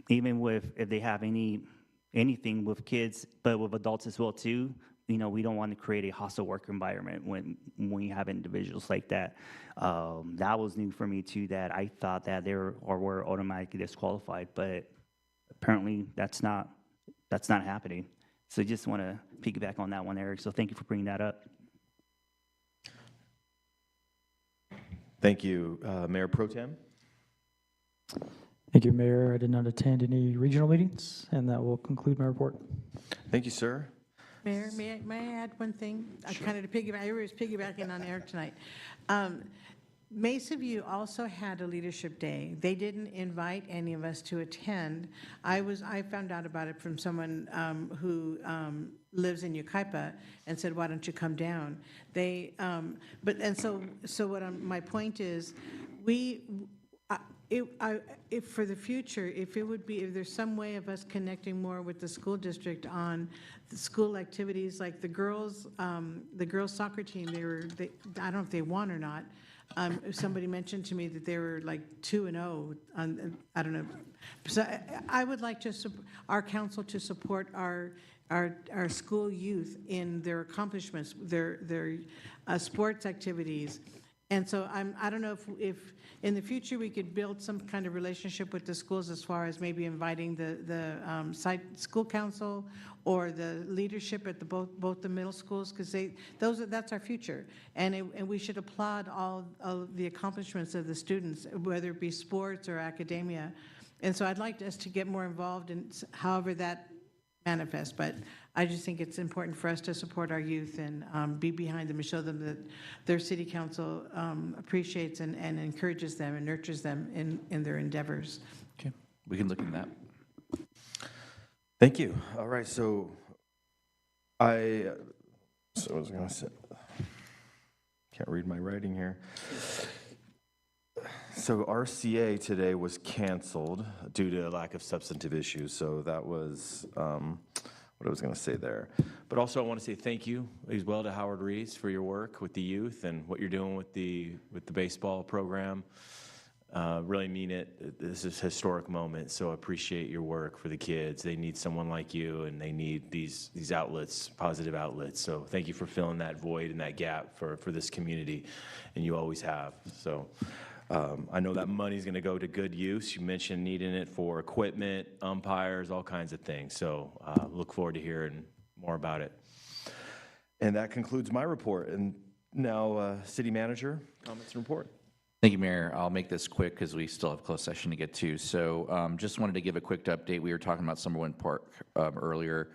Speaker 10: even if they have anything with kids, but with adults as well too, we don't want to create a hostile work environment when we have individuals like that. That was new for me too, that I thought that they were automatically disqualified, but apparently that's not happening. So just want to piggyback on that one, Eric. So thank you for bringing that up.
Speaker 1: Thank you, Mayor Pro Tem.
Speaker 16: Thank you, Mayor. I did not attend any regional meetings, and that will conclude my report.
Speaker 1: Thank you, sir.
Speaker 13: Mayor, may I add one thing?
Speaker 1: Sure.
Speaker 13: Kind of to piggyback, everybody's piggybacking on Eric tonight. Mesa View also had a leadership day. They didn't invite any of us to attend. I found out about it from someone who lives in Yucaipa and said, "Why don't you come down?" So my point is, if for the future, if there's some way of us connecting more with the school district on the school activities, like the girls soccer team, I don't know if they won or not. Somebody mentioned to me that they were like 2-0 on, I don't know. So I would like our council to support our school youth in their accomplishments, their sports activities, And so I don't know if in the future we could build some kind of relationship with the schools as far as maybe inviting the site school council or the leadership at both the middle schools, because that's our future. And we should applaud all the accomplishments of the students, whether it be sports or academia. And so I'd like us to get more involved in however that manifests, but I just think it's important for us to support our youth and be behind them and show them that their city council appreciates and encourages them and nurtures them in their endeavors.
Speaker 15: Okay, we can look into that.
Speaker 1: Thank you. All right, so I was going to say, can't read my writing here. So RCA today was canceled due to a lack of substantive issues. So that was what I was going to say there. But also I want to say thank you as well to Howard Rees for your work with the youth and what you're doing with the baseball program. Really mean it. This is a historic moment, so I appreciate your work for the kids. They need someone like you, and they need these outlets, positive outlets. So thank you for filling that void and that gap for this community, and you always have. So I know that money's going to go to good use. You mentioned needing it for equipment, umpires, all kinds of things. So look forward to hearing more about it. And that concludes my report. And now, City Manager, comments and report.
Speaker 15: Thank you, Mayor. I'll make this quick because we still have closed session to get to. So just wanted to give a quick update. We were talking about Summerwind Park earlier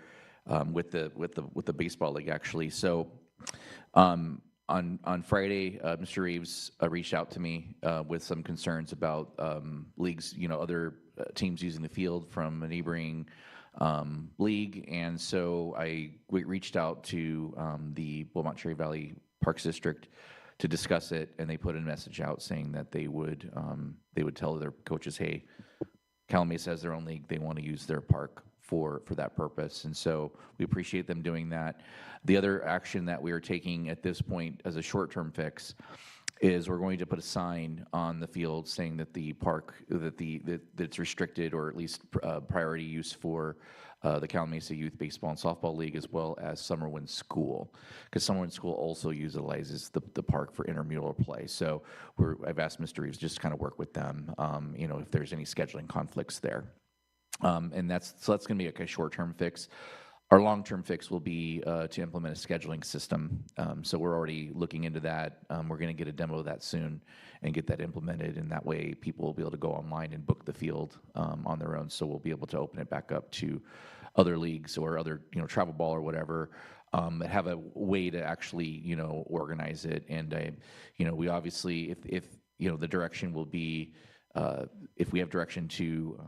Speaker 15: with the baseball league, actually. So on Friday, Mr. Reeves reached out to me with some concerns about leagues, other teams using the field from a neighboring league. And so we reached out to the Beaumont Cherry Valley Parks District to discuss it, and they put a message out saying that they would tell their coaches, hey, Calumet has their own league, they want to use their park for that purpose. And so we appreciate them doing that. The other action that we are taking at this point as a short-term fix is we're going to put a sign on the field saying that the park, that it's restricted, or at least priority use for the Calumet Youth Baseball and Softball League, as well as Summerwind School, because Summerwind School also utilizes the park for intramural play. So I've asked Mr. Reeves just kind of work with them, if there's any scheduling conflicts there. And that's going to be a short-term fix. Our long-term fix will be to implement a scheduling system. So we're already looking into that. We're going to get a demo of that soon and get that implemented, and that way people will be able to go online and book the field on their own. So we'll be able to open it back up to other leagues or other, travel ball or whatever, have a way to actually, organize it. And we obviously, if the direction will be, if we have direction to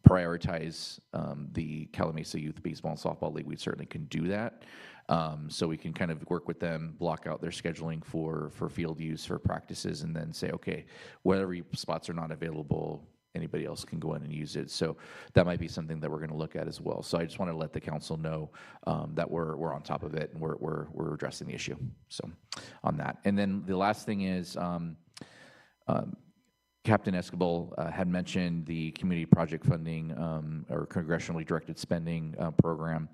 Speaker 15: prioritize the Calumet Youth Baseball and Softball League, we certainly can do that. So we can kind of work with them, block out their scheduling for field use, for practices, and then say, okay, whatever spots are not available, anybody else can go in and use it. So that might be something that we're going to look at as well. So I just want to let the council know that we're on top of it, and we're addressing the issue. So on that. And then the last thing is, Captain Escobar had mentioned the community project funding or congressionally directed spending program.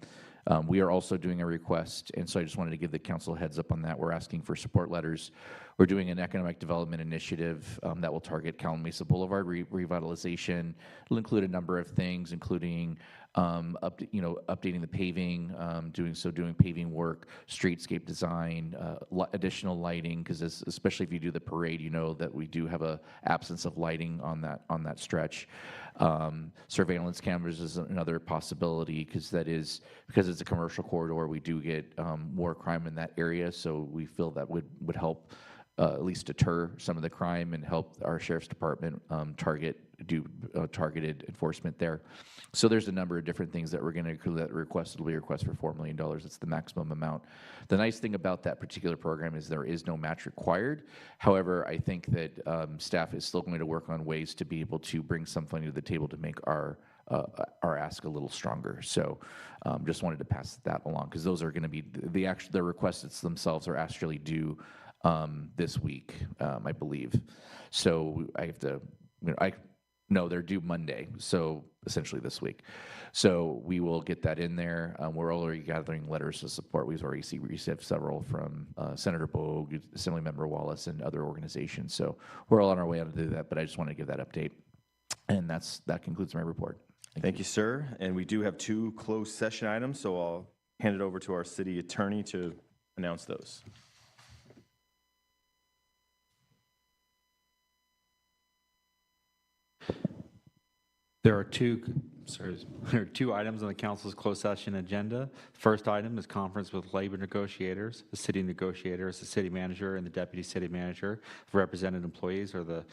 Speaker 15: We are also doing a request, and so I just wanted to give the council a heads up on that. We're asking for support letters. We're doing an economic development initiative that will target Calumet Mesa Boulevard revitalization. It'll include a number of things, including updating the paving, doing paving work, streetscape design, additional lighting, because especially if you do the parade, you know that we do have a absence of lighting on that stretch. Surveillance cameras is another possibility, because it's a commercial corridor, we do get more crime in that area, so we feel that would help at least deter some of the crime and help our sheriff's department do targeted enforcement there. So there's a number of different things that we're going to request. It'll be a request for $4 million. It's the maximum amount. The nice thing about that particular program is there is no match required. However, I think that staff is still going to work on ways to be able to bring some funding to the table to make our ask a little stronger. So just wanted to pass that along, because those are going to be the requests themselves are actually due this week, I believe. So I have to, No, they're due Monday, so essentially this week. So we will get that in there. We're already gathering letters of support. We've already received several from Senator Bogue, Assemblymember Wallace, and other organizations. So we're all on our way out to do that, but I just wanted to give that update. And that concludes my report.
Speaker 1: Thank you, sir. And we do have 2 closed session items, so I'll hand it over to our city attorney to announce those.
Speaker 17: There are two items on the council's closed session agenda. First item is conference with labor negotiators, the city negotiators, the city manager, and the deputy city manager, represented employees, or the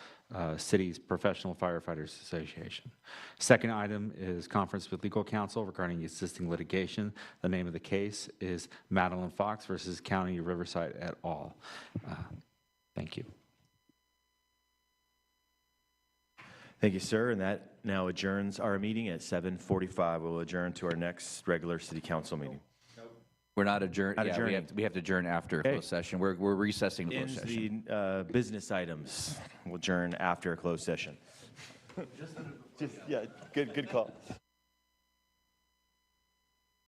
Speaker 17: city's Professional Firefighters Association. Second item is conference with legal counsel regarding existing litigation. The name of the case is Madeline Fox versus County of Riverside et al. Thank you.
Speaker 1: Thank you, sir. And that now adjourns our meeting at 7:45. We'll adjourn to our next regular city council meeting.
Speaker 15: We're not adjourned.
Speaker 1: Not
Speaker 15: Yeah,
Speaker 1: adjourning.
Speaker 15: we have to adjourn after a closed session. We're recessing the closed
Speaker 1: Ends
Speaker 15: session.
Speaker 1: the business items. We'll adjourn after a closed session. Yeah, good call.